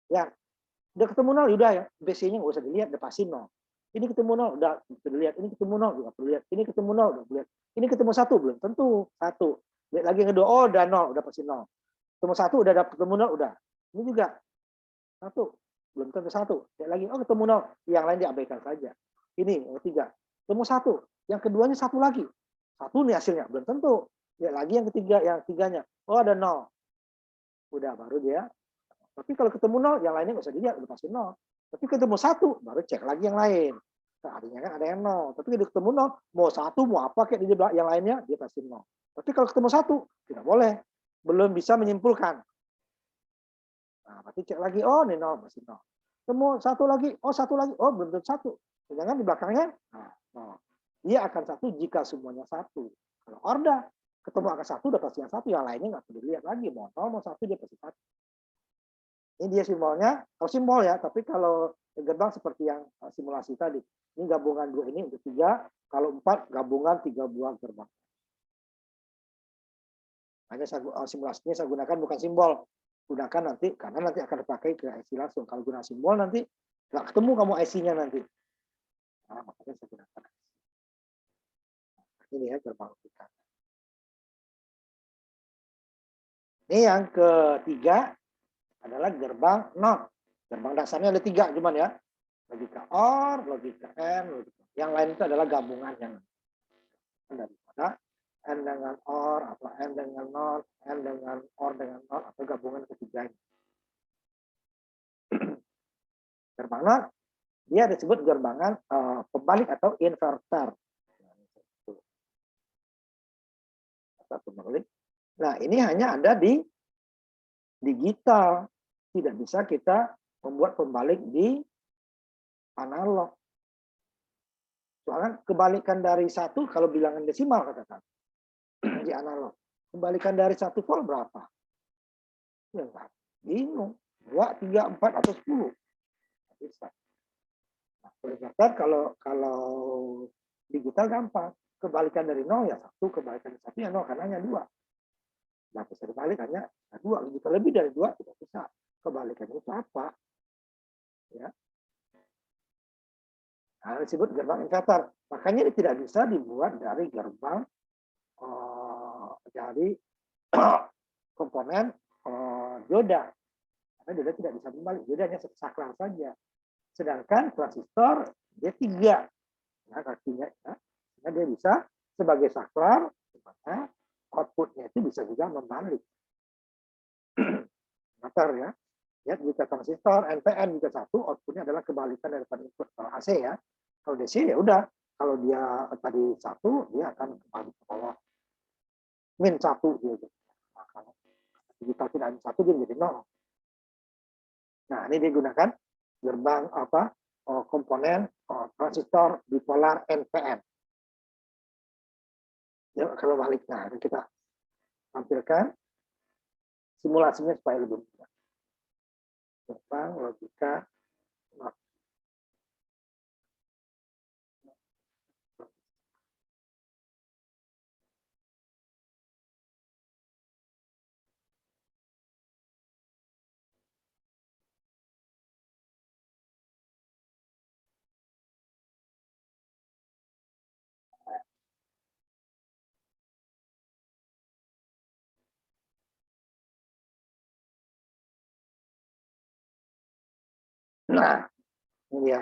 Ya, udah ketemu nol, udah ya. BC-nya nggak usah dilihat, udah pasti nol. Ini ketemu nol, udah dilihat. Ini ketemu nol, nggak perlu lihat. Ini ketemu nol, udah lihat. Ini ketemu satu, belum tentu satu. Lihat lagi yang kedua, oh udah nol, udah pasti nol. Ketemu satu, udah dapat ketemu nol, udah. Ini juga satu, belum tentu satu. Lihat lagi, oh ketemu nol, yang lain diabaikan saja. Ini yang ketiga, ketemu satu, yang keduanya satu lagi. Satu nih hasilnya, belum tentu. Lihat lagi yang ketiga, yang tiganya, oh ada nol. Udah, baru dia. Tapi kalau ketemu nol, yang lainnya nggak usah dilihat, udah pasti nol. Tapi ketemu satu, baru cek lagi yang lain. Nah, artinya kan ada yang nol. Tapi kalau ketemu nol, mau satu, mau apa kayak di yang lainnya, dia pasti nol. Tapi kalau ketemu satu, tidak boleh. Belum bisa menyimpulkan. Nah, berarti cek lagi, oh ini nol, masih nol. Ketemu satu lagi, oh belum tentu satu. Jangan di belakangnya, nah, nol. Dia akan satu jika semuanya satu. Kalau order, ketemu angka satu, udah pasti yang satu, yang lainnya nggak perlu dilihat lagi. Mau nol, mau satu, dia pasti satu. Ini dia simbolnya, kalau simbol ya, tapi kalau gerbang seperti yang simulasi tadi. Ini gabungan dua ini untuk tiga, kalau empat gabungan tiga buah gerbang. Hanya simulasinya saya gunakan bukan simbol, gunakan nanti karena nanti akan dipakai ke IC langsung. Kalau guna simbol nanti nggak ketemu kamu IC-nya nanti. Nah, makanya saya gunakan ini ya gerbang logika. Ini yang ketiga adalah gerbang NOT. Gerbang dasarnya ada tiga cuman ya. Logika OR, logika AND, logika. Yang lain itu adalah gabungan yang daripada N dengan OR, atau N dengan NOT, N dengan OR dengan NOT, atau gabungan ketiganya. Gerbang NOT, dia disebut gerbangan pembalik atau inverter. Nah, ini hanya ada di digital. Tidak bisa kita membuat pembalik di analog. Soalnya kebalikan dari satu, kalau bilangan desimal katakan, di analog. Kebalikan dari 1 volt berapa? Ya enggak. Bingung. 2, 3, 4, atau 10. Bisa. Nah, kalau digital gampang. Kebalikan dari 0 ya 1, kebalikan dari 1 ya 0, karena hanya 2. Nah, bisa dibalik hanya 2. Jika lebih dari 2, tidak bisa. Kebalikannya itu apa? Ya. Nah, disebut gerbang inverter. Makanya ini tidak bisa dibuat dari gerbang dari komponen dioda. Karena dioda tidak bisa membalik. Dioda hanya saklar saja. Sedangkan transistor dia 3. Nah, kakinya ya. Nah, dia bisa sebagai saklar, dimana outputnya itu bisa juga membalik. Motor ya. Ya, jika transistor NPN juga satu, outputnya adalah kebalikan daripada input. Kalau AC ya, kalau DC ya udah, kalau dia tadi satu, dia akan kembali ke bawah min 1 gitu. Nah, kalau digital tidak ada 1, dia menjadi 0. Nah, ini digunakan gerbang komponen transistor bipolar NPN. Ya, kalau balik, nah kita tampilkan simulasinya supaya lebih mudah. Gerbang logika. Nah, ini ya.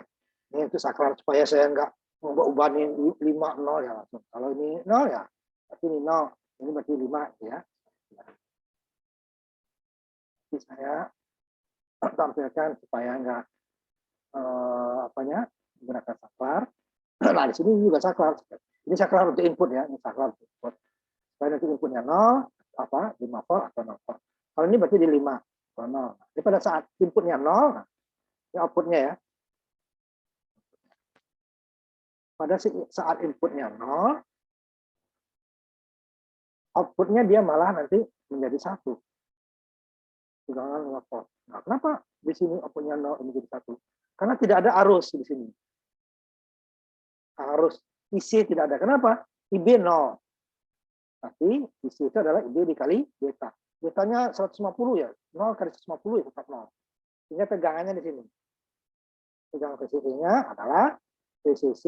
Ini itu saklar supaya saya ubah ini 5 0 ya langsung. Kalau ini 0 ya berarti ini 0, ini berarti 5 ya. Jadi saya tampilkan supaya enggak menggunakan saklar. Nah, di sini juga saklar. Ini saklar untuk input ya, ini saklar untuk input. Supaya nanti inputnya 0, 5 volt atau 0 volt. Kalau ini berarti di 5 atau 0. Jadi pada saat inputnya 0, nah, ini outputnya ya. Pada saat inputnya 0, outputnya dia malah nanti menjadi 1. Tegangan 5 volt. Nah, kenapa di sini outputnya 0 menjadi 1? Karena tidak ada arus di sini. Arus IC tidak ada. Kenapa? IB 0. Tapi IC itu adalah IB dikali beta. Betanya 150 ya. 0 kali 150 ya tetap 0. Sehingga tegangannya di sini. Tegangan VCC-nya adalah VCC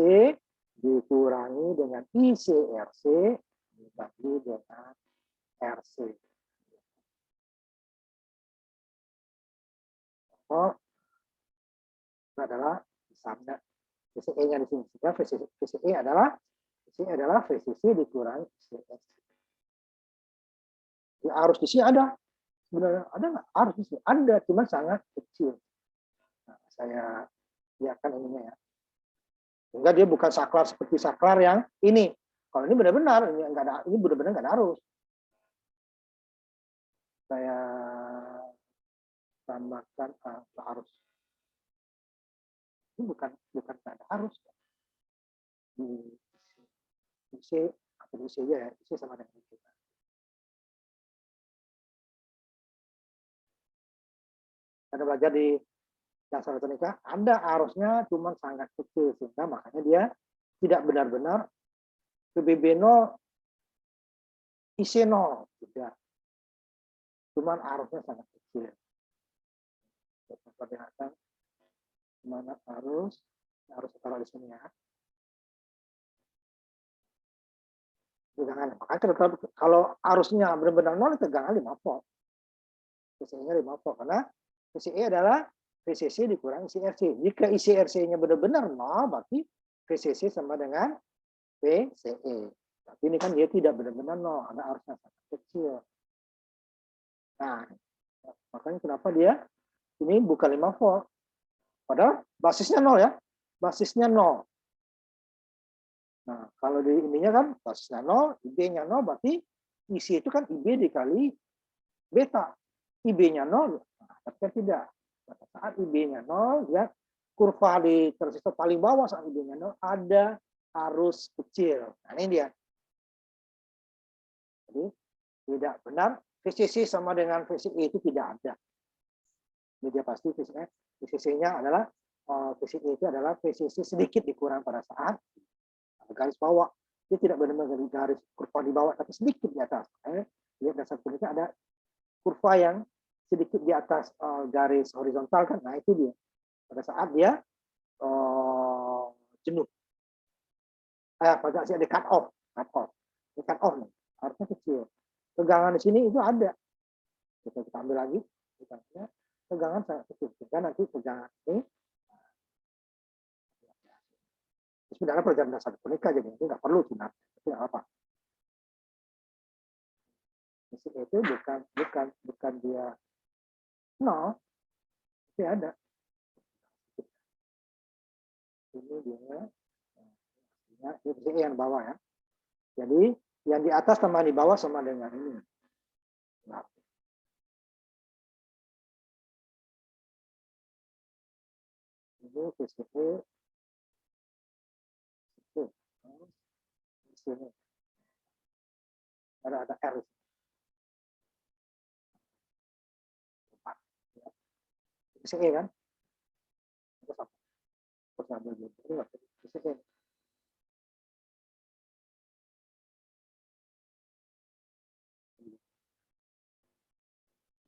dikurangi dengan ICRC dibagi dengan RC. Oh, itu adalah misalnya VCE-nya di sini. Sehingga VCE adalah VCC dikurangi ICRC. Ya, arus di sini ada. Sebenarnya ada nggak? Arus di sini ada, cuma sangat kecil. Nah, saya lihatkan ininya ya. Sehingga dia bukan saklar seperti saklar yang ini. Kalau ini benar-benar ini enggak ada, ini benar-benar enggak ada arus. Saya tambahkan arus. Ini bukan enggak ada arus. Di IC atau di IC ya, IC sama dengan IC. Anda belajar di dasar elektronika, ada arusnya cuma sangat kecil, sehingga makanya dia tidak benar-benar PBB 0, IC 0. Tidak. Cuman arusnya sangat kecil. Kita perlihatkan mana arus taruh di sini ya. Tegangan. Makanya kalau arusnya benar-benar 0, tegangan 5 volt. VCE-nya 5 volt. Karena VCE adalah VCC dikurangi ICRC. Jika ICRC-nya benar-benar 0, berarti VCC sama dengan VCE. Tapi ini kan dia tidak benar-benar 0, karena arusnya sangat kecil. Nah, makanya kenapa dia ini bukan 5 volt. Padahal basisnya 0 ya. Basisnya 0. Nah, kalau di ininya kan basisnya 0, IB-nya 0, berarti isi itu kan IB dikali beta. IB-nya 0, nah, tapi kan tidak. Pada saat IB-nya 0, ya kurva di transistor paling bawah saat IB-nya 0 ada arus kecil. Nah, ini dia. Jadi tidak benar VCC sama dengan VCE itu tidak ada. Jadi dia pasti VCC-nya adalah VCE itu adalah VCC sedikit dikurang pada saat garis bawah. Dia tidak benar-benar garis kurva di bawah, tapi sedikit di atas. Lihat dasar kulitnya ada kurva yang sedikit di atas garis horizontal kan. Nah itu dia. Pada saat dia jenuh. Pada saat dia cut off. Ini cut off nih. Harusnya kecil. Tegangan di sini itu ada. Kita ambil lagi. Tegangan sangat kecil. Sehingga nanti tegangan ini sebenarnya pelajaran dasar elektronika jadi itu nggak perlu sinar, itu nggak apa. Mesin itu bukan dia nol, tapi ada. Ini dia yang bawah ya. Jadi yang di atas sama di bawah sama dengan ini. Nah. Ini VCE di sini ada R. VCE kan? Terus ambil VCE.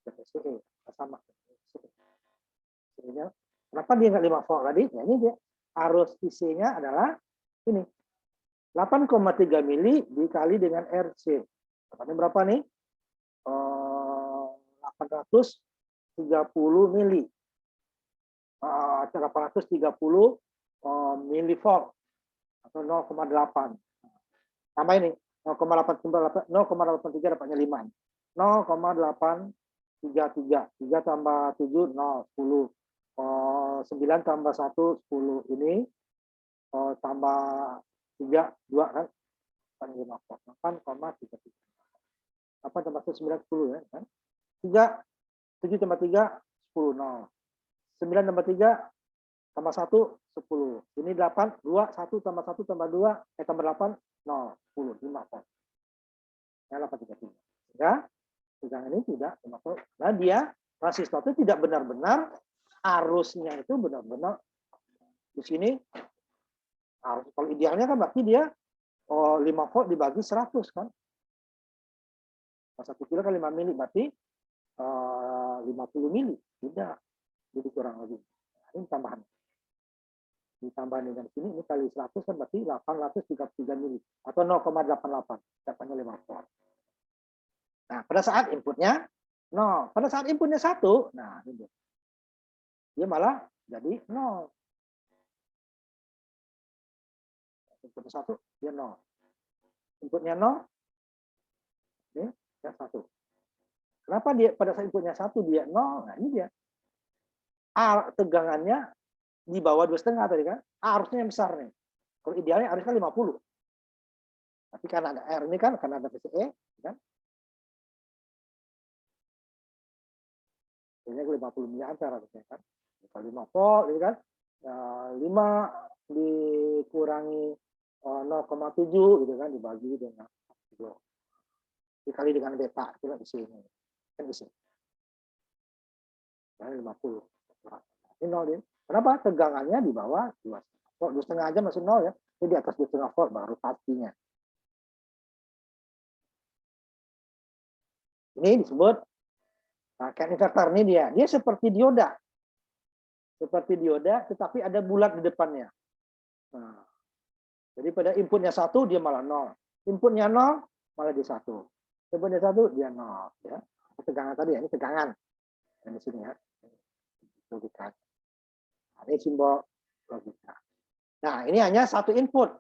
VCE sama. Kenapa dia nggak 5 volt tadi? Ya ini dia. Arus IC-nya adalah ini. 8,3 mili dikali dengan RC. Dapatnya berapa nih? 830 mili. 830 milivolt. atau 0,8. Tambah ini 0,8 dapatnya 5. 0,833. 3 tambah 7 0 10. 9 tambah 1 10. Ini tambah 3 2 kan 8,33. 8 tambah 1 9 10 ya kan. 3 7 tambah 3 10 0. 9 tambah 3 tambah 1 10. Ini 8 2 1 tambah 1 tambah 2 tambah 8 0 10 5 volt. Ya 833. Ya, tegangan ini tidak 5 volt. Nah, dia resistor itu tidak benar-benar arusnya itu benar-benar di sini arus. Kalau idealnya kan berarti dia 5 volt dibagi 100 kan. 1 kilo kali 5 mili berarti 50 mili. Tidak. Jadi kurang lebih. Nah, ini tambahan. Ditambah dengan sini ini kali 100 kan berarti 833 mili atau 0,88 dapatnya 5 volt. Nah, pada saat inputnya 0, pada saat inputnya 1, nah ini dia malah jadi 0. Inputnya 1 dia 0. Inputnya 0 ini ya 1. Kenapa dia pada saat inputnya 1 dia 0? Nah, ini dia. Tegangannya di bawah 2,5 tadi kan, arusnya yang besar nih. Kalau idealnya arusnya 50. Tapi karena ada R ini kan, karena ada VCE, kan? Ini 50 mA harusnya kan. Kalau 5 volt, ini kan, 5 dikurangi 0,7 gitu kan, dibagi dengan dikali dengan beta, itu di sini. Kan di sini. Dan 50. Ini 0 dia. Kenapa? Tegangannya di bawah 2,5 volt. 2,5 aja masih 0 ya. Ini di atas 2,5 volt baru pastinya. Ini disebut kayak inverter ini dia. Dia seperti dioda. Seperti dioda, tetapi ada bulat di depannya. Nah, jadi pada inputnya 1 dia malah 0. Inputnya 0 malah dia 1. Inputnya 1 dia 0. Ya. Tegangan tadi ya, ini tegangan. Dan di sini ya. Logika. Nah, ini simbol logika. Nah, ini hanya satu input.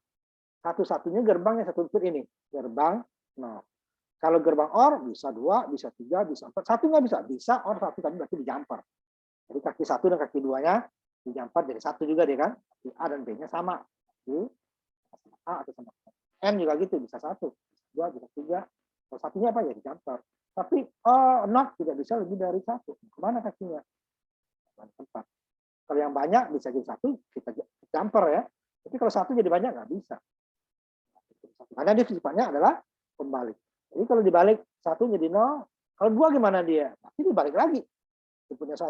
Satu-satunya gerbang yang satu input ini. Gerbang 0. Kalau gerbang OR bisa 2, bisa 3, bisa 4. Satu nggak bisa. Bisa OR 1, tapi berarti dijamper. Jadi kaki 1 dan kaki 2-nya dijamper jadi 1 juga dia kan. Kaki A dan B-nya sama. Kaki A atau sama. M juga gitu, bisa 1, bisa 2, bisa 3. Kalau satunya apa ya dijamper. Tapi not tidak bisa lebih dari 1. Kemana kakinya? Tempat. Kalau yang banyak bisa jadi 1, kita jumper ya. Tapi kalau 1 jadi banyak nggak bisa. Karena dia sifatnya adalah pembalik. Jadi kalau dibalik 1 jadi 0, kalau 2 gimana dia? Nanti dibalik lagi. Inputnya 1,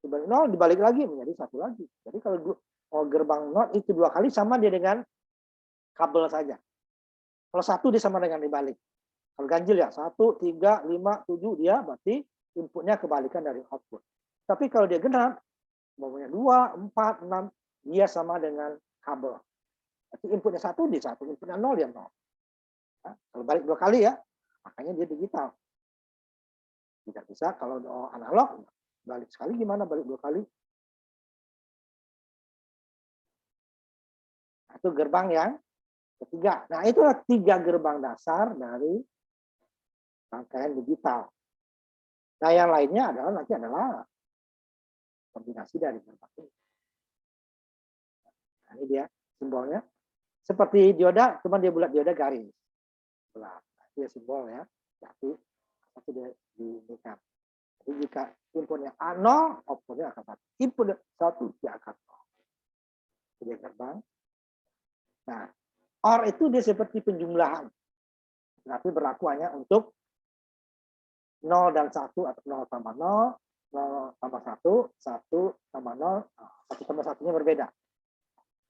dibalik 0, dibalik lagi menjadi 1 lagi. Jadi kalau gerbang not itu 2 kali sama dia dengan kabel saja. Kalau 1 dia sama dengan dibalik. Kalau ganjil ya 1, 3, 5, 7 dia berarti inputnya kebalikan dari output. Tapi kalau dia genap, umpamanya 2, 4, 6, dia sama dengan kabel. Berarti inputnya 1 dia 1, inputnya 0 dia 0. Nah, kalau balik 2 kali ya, makanya dia digital. Tidak bisa kalau analog, balik sekali gimana balik 2 kali? Nah, itu gerbang yang ketiga. Nah, itulah 3 gerbang dasar dari rangkaian digital. Nah, yang lainnya nanti adalah kombinasi dari gerbang ini. Nah, ini dia simbolnya. Seperti dioda, cuma dia bulat dioda garis. Bulat. Nah, itu ya simbol ya. Jadi satu dia diberikan. Jadi jika inputnya A0, outputnya akan 1. Input 1 dia akan 0. Itu dia gerbang. Nah, OR itu dia seperti penjumlahan. Tapi berlaku hanya untuk 0 dan 1 atau 0 tambah 0, 0 tambah 1, 1 tambah 0, 1 tambah 1-nya berbeda.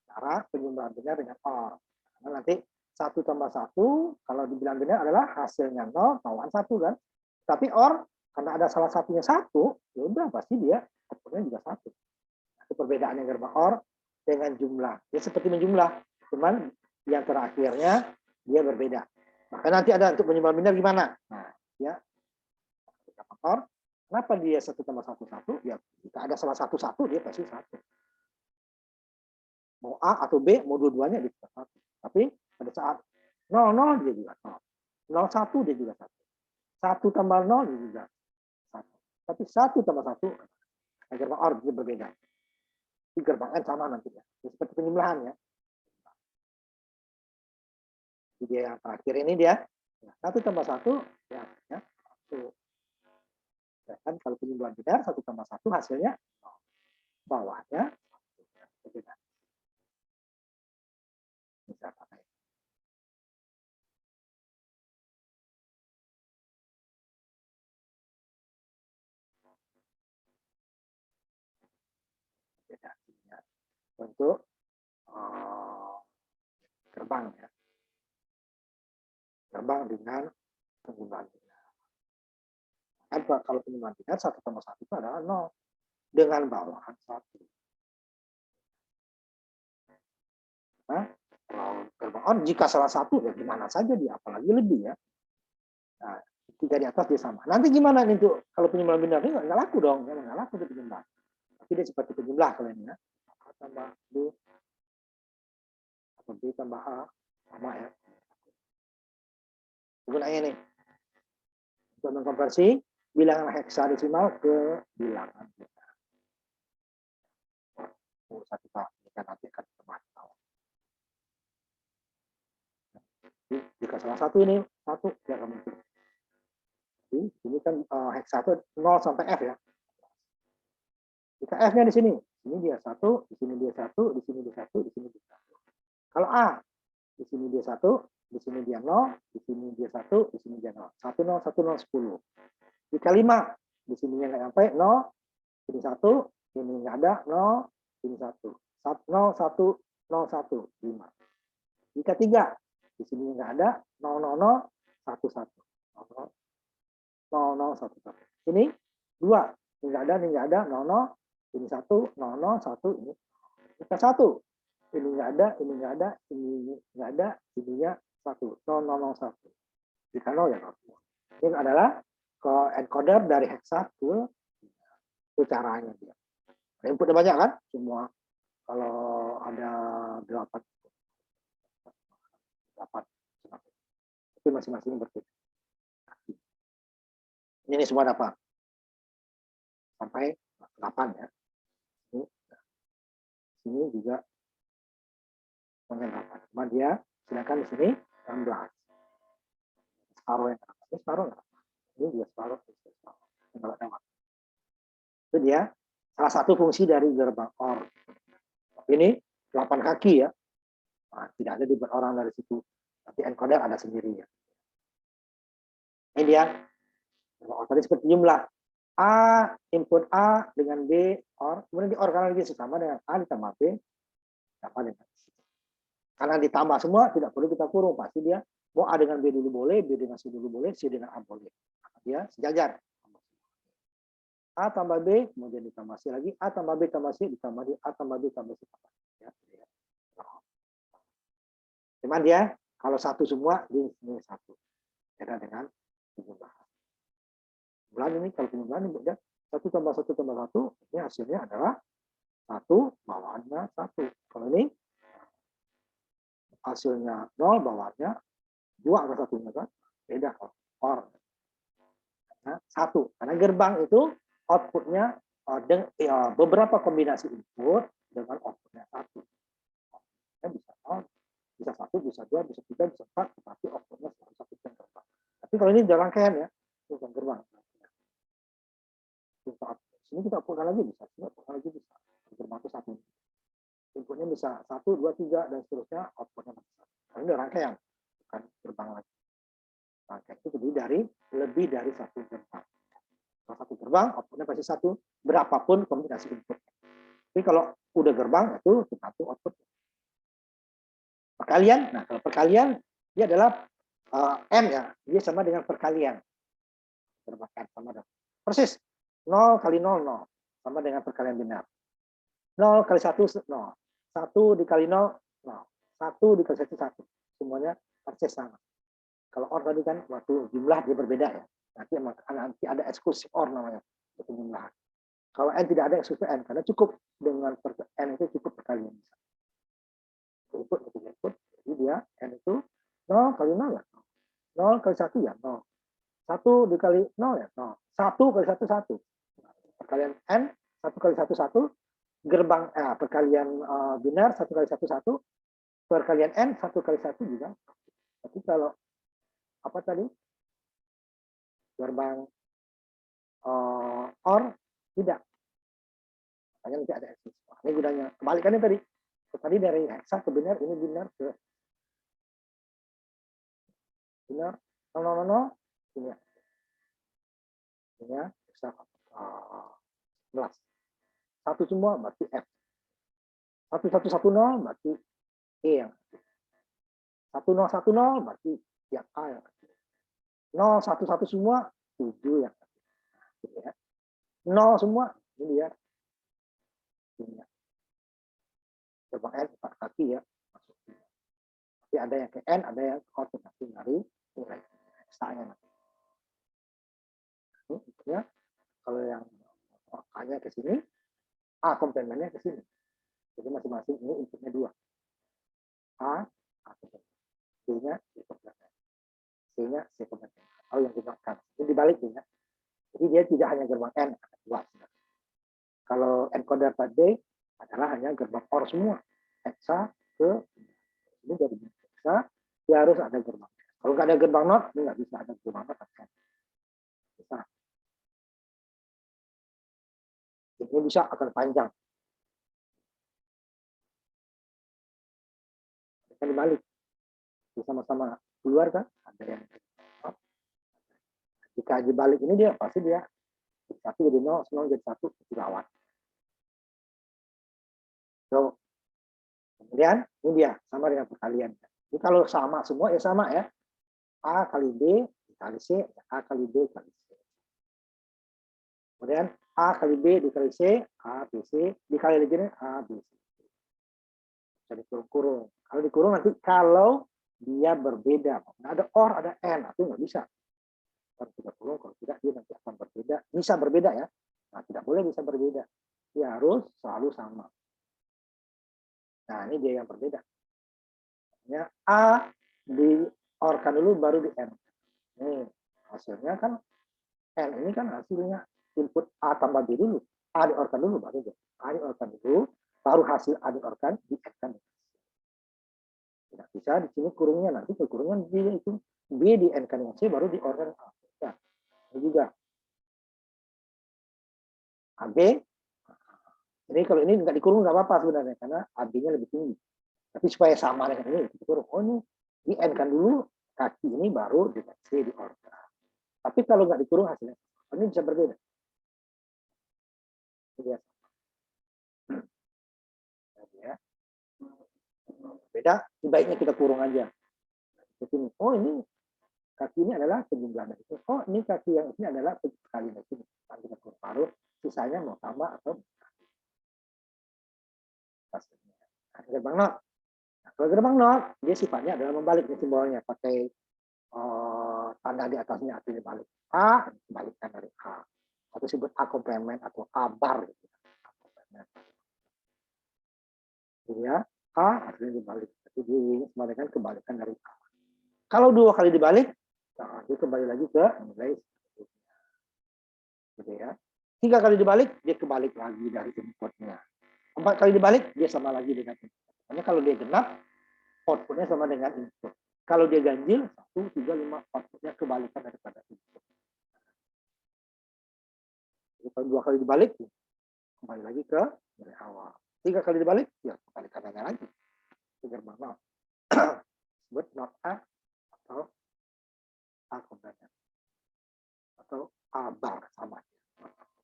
Cara penjumlahan benar dengan OR. Karena nanti 1 tambah 1, kalau dibilang benar adalah hasilnya 0, tahuan 1 kan. Tapi OR, karena ada salah satunya 1, ya udah pasti dia outputnya juga 1. Itu perbedaannya gerbang OR dengan jumlah. Dia seperti menjumlah, cuman yang terakhirnya dia berbeda. Maka nanti ada untuk penjumlahan benar gimana? Nah, ya. OR, kenapa dia 1 tambah 1, 1? Ya, jika ada salah satu 1, dia pasti 1. Mau A atau B, mau dua-duanya dia juga 1. Tapi pada saat 00 dia juga 0. 01 dia juga 1. 1 tambah 0 dia juga 1. Tapi 1 tambah 1 gerbang OR dia berbeda. Di gerbang N sama nantinya. Seperti penjumlahan ya. Jadi dia yang terakhir ini dia 1 tambah 1 ya, 1. Ya kan kalau penjumlahan benar 1 tambah 1 hasilnya 0. Bawahnya berbeda. Bisa pakai. Beda. Untuk gerbang ya. Gerbang dengan penjumlahan binar. Kan kalau penjumlahan binar 1 tambah 1 itu adalah 0. Dengan bawahan 1. Nah, kalau gerbang OR jika salah satu ya gimana saja dia, apalagi lebih ya. Nah, 3 di atas dia sama. Nanti gimana nih tuh kalau penjumlahan binar ini nggak laku dong, nggak laku di penjumlah. Tapi dia seperti penjumlah kalau ini ya. A tambah B atau B tambah A sama ya. Gunanya nih untuk mengkonversi bilangan heksadesimal ke bilangan binar. Urusan kita nanti akan bahas. Jika salah satu ini satu ya akan muncul. Ini kan heksa itu 0 sampai F ya. Jika F-nya di sini dia 1, di sini dia 1, di sini dia 1, di sini dia 1. Kalau A, di sini dia 1, di sini dia 0, di sini dia 1, di sini dia 0. 1, 0, 1, 0, 10. Jika 5, di sininya nggak sampai 0, ini 1, ini nggak ada 0, ini 1. 0, 1, 0, 1, 5. Jika 3, di sini nggak ada 0, 0, 0, 1, 1. 0, 0, 1, 1. Ini 2, ini nggak ada, 0, 0, ini 1, 0, 0, 1, ini. Jika 1, ini nggak ada, ini nggak ada, ini nggak ada, ininya 1, 0, 0, 0, 1. Jika 0 ya 0. Ini adalah encoder dari heksa ke itu caranya dia. Inputnya banyak kan? Semua kalau ada 8 itu masing-masing berbeda. Ini semua dapat sampai 8 ya. Ini juga semuanya 8. Cuma dia sedangkan di sini 16. Separuh yang dapat. Ini separuh enggak? Ini juga separuh. Itu dia salah satu fungsi dari gerbang OR. Ini 8 kaki ya. Nah, tidak ada dibuat orang dari situ. Tapi encoder ada sendiri ya. Ini dia. Tadi seperti jumlah. A, input A dengan B, OR. Kemudian di OR karena dia sama dengan A ditambah B. Sama dengan C. Karena ditambah semua, tidak perlu kita kurung. Pasti dia mau A dengan B dulu boleh, B dengan C dulu boleh, C dengan A boleh. Dia sejajar. A tambah B, kemudian ditambah C lagi. A tambah B tambah C, ditambah D. A tambah B tambah C. Ya. Cuman dia, kalau satu semua, ini satu. Beda dengan penjumlahan. Penjumlahan ini, kalau penjumlahan ini, 1 tambah 1 tambah 1, ini hasilnya adalah 1, bawaannya 1. Kalau ini, hasilnya 0, bawaannya 2 atau 1-nya kan? Beda kalau OR. Nah, 1. Karena gerbang itu outputnya beberapa kombinasi input dengan outputnya 1. Bisa 0, bisa 1, bisa 2, bisa 3, bisa 4, tetapi outputnya selalu 1 gerbang. Tapi kalau ini udah rangkaian ya, bukan gerbang. Sini kita outputkan lagi bisa, sini outputkan lagi bisa. Gerbang itu 1. Inputnya bisa 1, 2, 3, dan seterusnya, outputnya masih 1. Kalau ini udah rangkaian, bukan gerbang lagi. Rangkaian itu terdiri dari lebih dari 1 gerbang. Kalau 1 gerbang, outputnya pasti 1, berapapun kombinasi input. Tapi kalau udah gerbang, itu 1 output. Perkalian, nah kalau perkalian, dia adalah N ya, dia sama dengan perkalian. Gerbang N sama dengan persis 0 kali 0, 0. Sama dengan perkalian binar. 0 kali 1, 0. 1 dikali 0, 0. 1 dikali 1, 1. Semuanya persis sama. Kalau OR tadi kan waktu jumlah dia berbeda ya. Nanti ada eksklusif OR namanya. Untuk jumlah. Kalau N tidak ada eksklusif N. Karena cukup dengan N itu cukup perkalian. input ketiga input, jadi dia n itu 0 kali 0 ya 0 kali 1 ya 0, 1 dikali 0 ya 0, 1 kali 1 1, perkalian n 1 kali 1 1, gerbang perkalian binar 1 kali 1 1, perkalian n 1 kali 1 juga. Tapi kalau apa tadi gerbang OR tidak, makanya nanti ada eksis. Ini gunanya kebalikannya tadi. Tadi dari hexa ke binar, ini binar ke binar 000, ini ya hexa 11. Satu semua berarti F. 1110 berarti E yang 1010 berarti yang A yang 011 semua 7 yang ya. 0 semua ini dia. Ini ya. Gerbang N 4 kaki ya. Tapi ada yang ke N, ada yang koordinasi dari nilai hexa-nya. Ini ya. Kalau yang A-nya ke sini, A komplemennya ke sini. Jadi masing-masing ini inputnya 2. A komplemen. B-nya C komplemen. C-nya C komplemen. Kalau yang digunakan. Ini dibalik ya. Jadi dia tidak hanya gerbang N, ada 2. Kalau encoder tadi adalah hanya gerbang OR semua. Hexa ke ini jadi hexa, dia harus ada gerbang. Kalau nggak ada gerbang NOT, ini nggak bisa ada gerbang NOT. Bisa. Ini bisa akan panjang. Kan dibalik. Sama-sama keluar kan, ada yang jika dibalik ini dia pasti dia 1 jadi 0, 0 jadi 1, itu gawat. So, kemudian ini dia sama dengan perkalian. Jadi kalau sama semua ya sama ya. A kali B dikali C, A kali B kali C. Kemudian A kali B dikali C, A, B, C, dikali lagi A, B, C. Jadi kurung-kurung. Kalau dikurung nanti kalau dia berbeda. Ada OR, ada N, itu nggak bisa. Kalau tidak kurung, kalau tidak dia nanti akan berbeda. Bisa berbeda ya. Nah, tidak boleh bisa berbeda. Dia harus selalu sama. Nah, ini dia yang berbeda. Ya, A di-OR-kan dulu, baru di N. Nih, hasilnya kan N ini kan hasilnya input A tambah B dulu. A di-OR-kan dulu, baru dia. A di-OR-kan dulu, baru hasil A di-OR-kan, di-N-kan. Tidak bisa di sini kurungnya, nanti ke kurungnya B itu B di-N-kan dengan C, baru di-OR-kan A. Ya, ini juga. AB, jadi kalau ini nggak dikurung nggak apa-apa sebenarnya, karena AB-nya lebih tinggi. Tapi supaya sama dengan ini, dikurung. Oh ini di-N-kan dulu, kaki ini baru di C di-OR-kan. Tapi kalau nggak dikurung hasilnya, ini bisa berbeda. Ya. Beda, sebaiknya kita kurung aja. Oh ini kaki ini adalah penjumlahan dari itu. Oh ini kaki yang ini adalah kali dari sini. Kita kurung baru, sisanya mau tambah atau gerbang not. Nah, kalau gerbang not, dia sifatnya adalah membalik simbolnya pakai tanda di atasnya atau dibalik. A dibalikkan dari A. Atau disebut A komplement atau A bar. Gitu. Jadi ya, A artinya dibalik. Jadi ini sama dengan kebalikan dari A. Kalau 2 kali dibalik, nah, dia kembali lagi ke nilai gitu ya. 3 kali dibalik, dia kebalik lagi dari inputnya. 4 kali dibalik, dia sama lagi dengan input. Makanya kalau dia genap, outputnya sama dengan input. Kalau dia ganjil, 1, 3, 5, outputnya kebalikan daripada input. Jadi kalau 2 kali dibalik, kembali lagi ke dari awal. 3 kali dibalik, ya kebalikannya lagi. Gerbang not. Sebut not A atau A komplement. Atau A bar sama.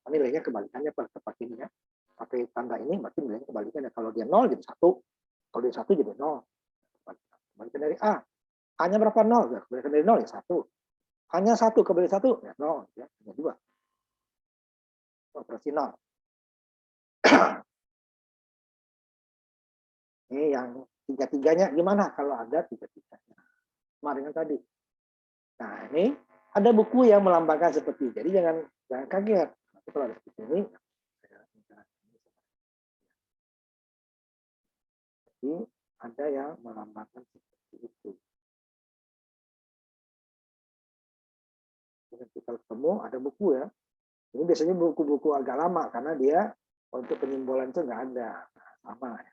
Nilainya kebalikannya pakai ini ya. Pakai tanda ini berarti nilainya kebalikannya. Kalau dia 0 jadi 1. Kalau dia 1 jadi 0. Kebalikan dari A. A-nya berapa 0? Ya, kebalikan dari 0 ya 1. Hanya 1 kebalik 1 ya 0 ya, hanya 2. Operasi 0. Ini yang tiga-tiganya gimana kalau ada tiga-tiganya? Sama dengan tadi. Nah, ini ada buku yang melambangkan seperti ini. Jadi jangan kaget. Nanti kalau ada seperti ini, jadi ada yang melambangkan seperti itu. Nanti kalau ketemu ada buku ya. Ini biasanya buku-buku agak lama karena dia untuk penyimbolan itu nggak ada. Nah, sama ya.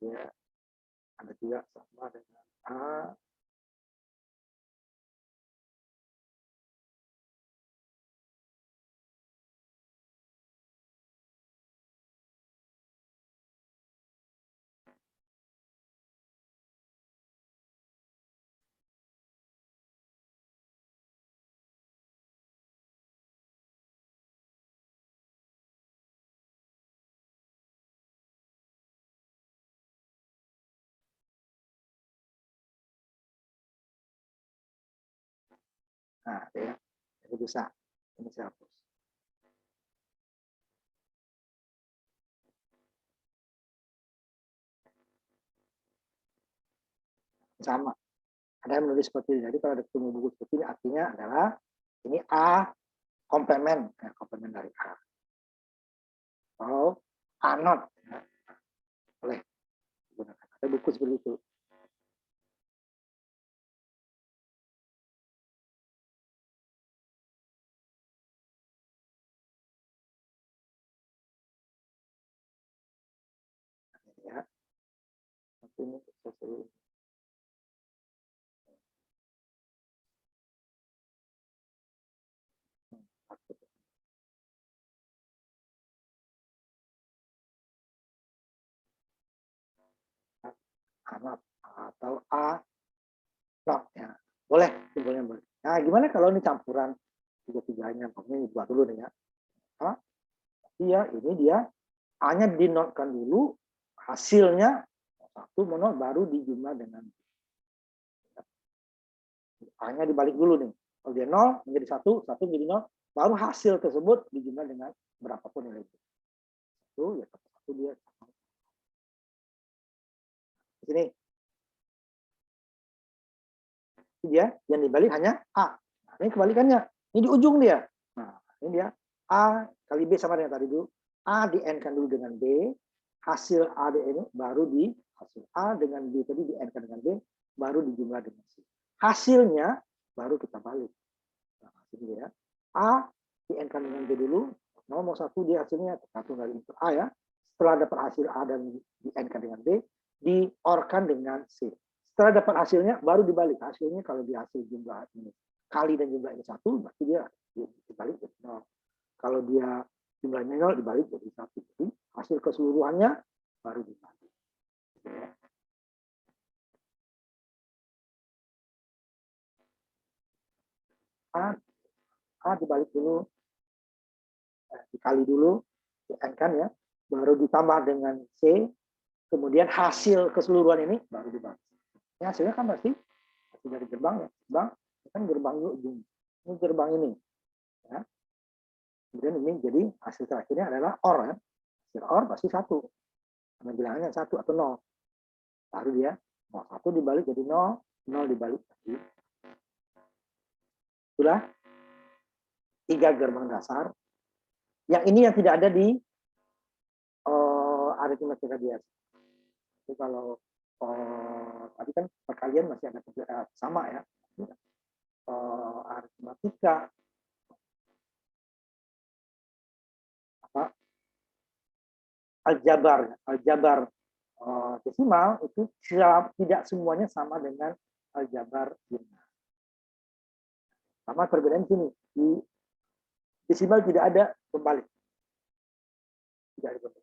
Ya, ada juga sama dengan A. Nah, ya, itu bisa. Ini saya hapus. Sama. Ada yang menulis seperti ini. Jadi kalau ada ketemu buku seperti ini, artinya adalah ini A komplement, ya, komplement dari A. Atau A not. Ya. Boleh gunakan. Ada buku seperti itu. Ya. Ini sesuai. Amat atau A not ya. Boleh, simbolnya boleh. Nah, gimana kalau ini campuran tiga-tiganya? Ini buat dulu nih ya. Iya, ini dia A-nya dinotkan dulu, hasilnya satu menol baru dijumlah dengan A-nya dibalik dulu nih. Kalau dia 0 menjadi 1, 1 menjadi 0, baru hasil tersebut dijumlah dengan berapapun nilai itu. Itu ya satu dia. Di sini. Dia yang dibalik hanya A. Nah, ini kebalikannya. Ini di ujung dia. Nah, ini dia. A kali B sama dengan tadi dulu. A di N-kan dulu dengan B. Hasil A di N baru di hasil A dengan B tadi di N-kan dengan B. Baru dijumlah dengan C. Hasilnya baru kita balik. Nah, ini ya. A di N-kan dengan B dulu. Nomor 1 dia hasilnya satu dari input A ya. Setelah dapat hasil A dan di N-kan dengan B, di OR-kan dengan C. Setelah dapat hasilnya, baru dibalik. Hasilnya kalau di hasil jumlah ini kali dan jumlah ini 1, berarti dia dibalik jadi 0. Kalau dia jumlahnya 0, dibalik jadi 1. Jadi hasil keseluruhannya baru dibalik. A, A dibalik dulu, dikali dulu, N kan ya, baru ditambah dengan C, kemudian hasil keseluruhan ini baru dibalik. Ini hasilnya kan pasti hasil dari gerbang ya, gerbang kan gerbang ujung. Ini gerbang ini. Ya. Kemudian ini jadi hasil terakhirnya adalah OR ya. Hasil OR pasti 1. Karena bilangannya 1 atau 0. Baru dia 1 dibalik jadi 0, 0 dibalik jadi. Sudah 3 gerbang dasar. Yang ini yang tidak ada di aritmatika biasa. Jadi kalau tadi kan perkalian masih ada sama ya. Aritmatika apa aljabar desimal itu tidak semuanya sama dengan aljabar binaris. Sama perbedaan sini di desimal tidak ada kembali. Tidak ada kembali.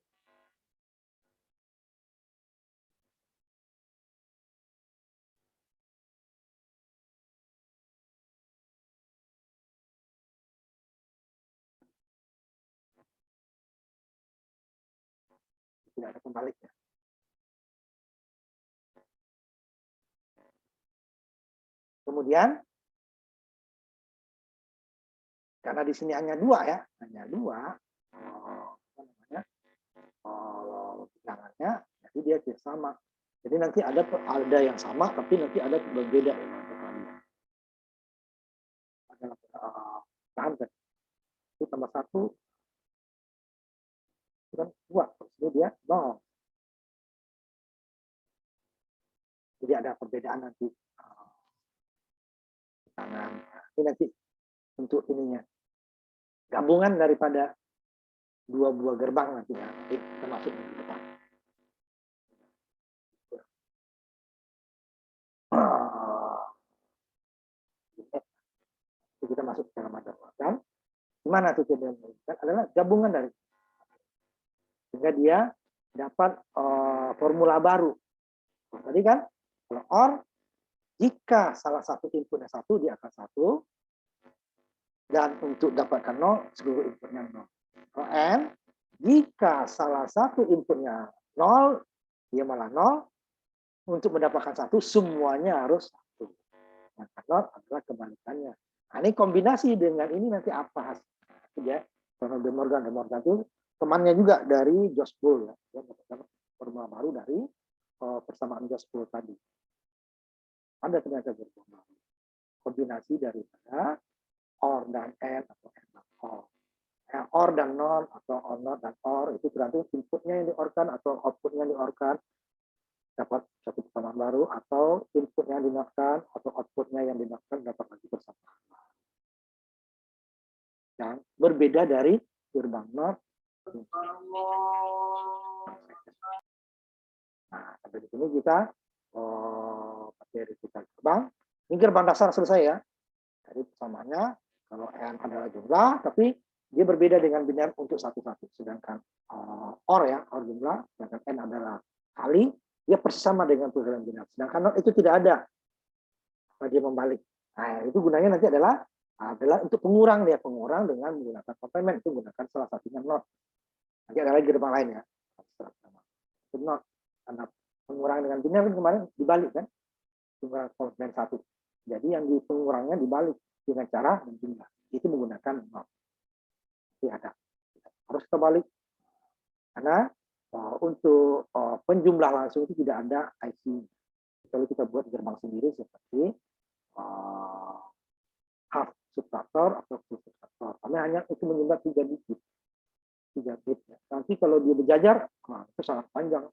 Tidak ada kembaliknya. Kemudian karena di sini hanya 2 ya, hanya 2. tangannya, jadi dia tidak sama. Jadi nanti ada yang sama, tapi nanti ada berbeda ya. Adalah tahan kan? Itu tambah 1 itu kan 2, jadi dia 0. Jadi ada perbedaan nanti tangan. Ini nanti untuk ininya gabungan daripada 2 buah gerbang nanti ya. Kita masuk ke depan. Kita masuk ke dalam dan gimana tuh dia menunjukkan adalah gabungan dari sehingga dia dapat formula baru. Nah, tadi kan kalau OR jika salah satu inputnya 1 dia akan 1 dan untuk dapatkan 0 seluruh inputnya 0. Kalau AND jika salah satu inputnya 0 dia malah 0 untuk mendapatkan 1 semuanya harus 1. Maka 0 adalah kebalikannya. Nah, ini kombinasi dengan ini nanti apa hasilnya? De Morgan itu temannya juga dari Josh Bull ya. Dia mendapatkan formula baru dari persamaan Josh Bull tadi. Ada ternyata berformula kombinasi daripada OR dan AND atau AND dan OR. OR dan NOR atau OR NOT dan OR itu tergantung inputnya yang di-OR-kan atau outputnya yang di-OR-kan. Dapat satu persamaan baru atau inputnya yang di-NOT-kan atau outputnya yang di-NOT-kan dapat lagi persamaan. Yang berbeda dari gerbang NOT. Nah, sampai di sini kita materi kita gerbang. Ini gerbang dasar selesai ya. Jadi persamaannya kalau N adalah jumlah, tapi dia berbeda dengan biner untuk satu-satu. Sedangkan OR ya, OR jumlah, sedangkan N adalah kali, dia persis sama dengan panggilan biner. Sedangkan NOT itu tidak ada. Dia membalik. Nah, itu gunanya nanti adalah untuk pengurang dia, pengurang dengan menggunakan komplement, itu menggunakan salah satunya NOT. Nanti ada lagi gerbang lain ya. Itu NOT. Karena pengurang dengan biner kan kemarin dibalik kan. Pengurang komplement 1. Jadi yang di pengurangnya dibalik dengan cara menjumlah. Itu menggunakan NOT. Itu ada. Harus terbalik. Karena untuk penjumlah langsung itu tidak ada IC. Kalau kita buat gerbang sendiri seperti half subtraktor atau full subtraktor. Kami hanya itu menjumlah 3 bit. 3 bit. Nanti kalau dia berjajar, itu sangat panjang.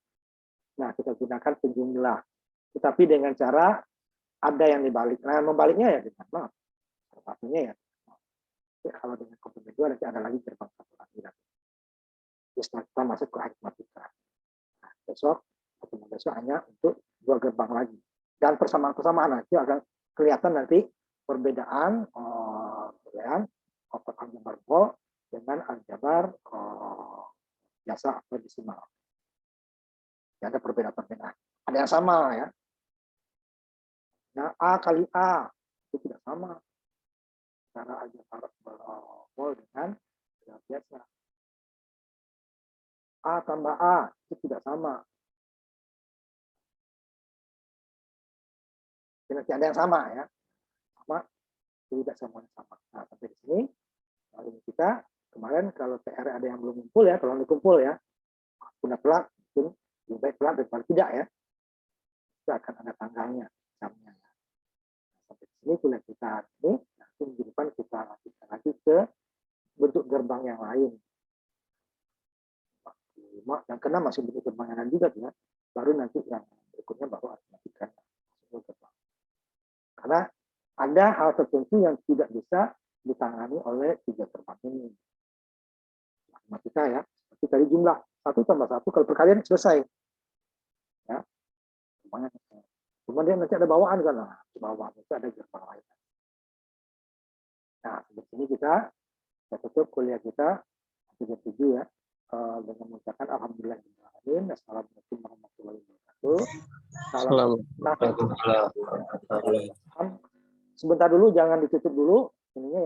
Nah, kita gunakan penjumlah. Tetapi dengan cara ada yang dibalik. Nah, membaliknya ya dengan NOT. Satunya ya. Kalau dengan komplement 2 nanti ada lagi gerbang satu lagi. Setelah kita masuk ke aritmatika. Nah, besok hanya untuk 2 gerbang lagi. Dan persamaan-persamaan nanti akan kelihatan nanti perbedaan aljabar Bol dengan aljabar biasa atau desimal. Ya, ada perbedaan-perbedaan. Ada yang sama ya. Nah, A kali A itu tidak sama. Cara aljabar Bol dengan biasa. A tambah A itu tidak sama. Nanti ada yang sama ya. Sama, tidak semuanya sama. Nah, sampai di sini. Ini kita kemarin kalau PR ada yang belum kumpul ya, tolong dikumpul ya. Udah telat, mungkin lebih baik telat daripada tidak ya. Itu akan ada tanggalnya, jamnya. Ya. Sampai di sini kuliah kita ini, nanti minggu depan kita lanjutkan lagi ke bentuk gerbang yang lain. Yang kena masih bentuk gerbang yang lain juga ya. Baru nanti yang berikutnya baru aritmatika. Karena ada hal tertentu yang tidak bisa ditangani oleh 3 gerbang ini. Matematika ya, seperti tadi jumlah 1 tambah 1 kalau perkalian selesai. Ya. Kemudian nanti ada bawaan kan, nah, bawaan itu ada gerbang lain. Nah, di sini kita tutup kuliah kita 37 ya, dengan mengucapkan alhamdulillah. Assalamualaikum warahmatullahi wabarakatuh. Salam. Sebentar dulu, jangan ditutup dulu ininya ya.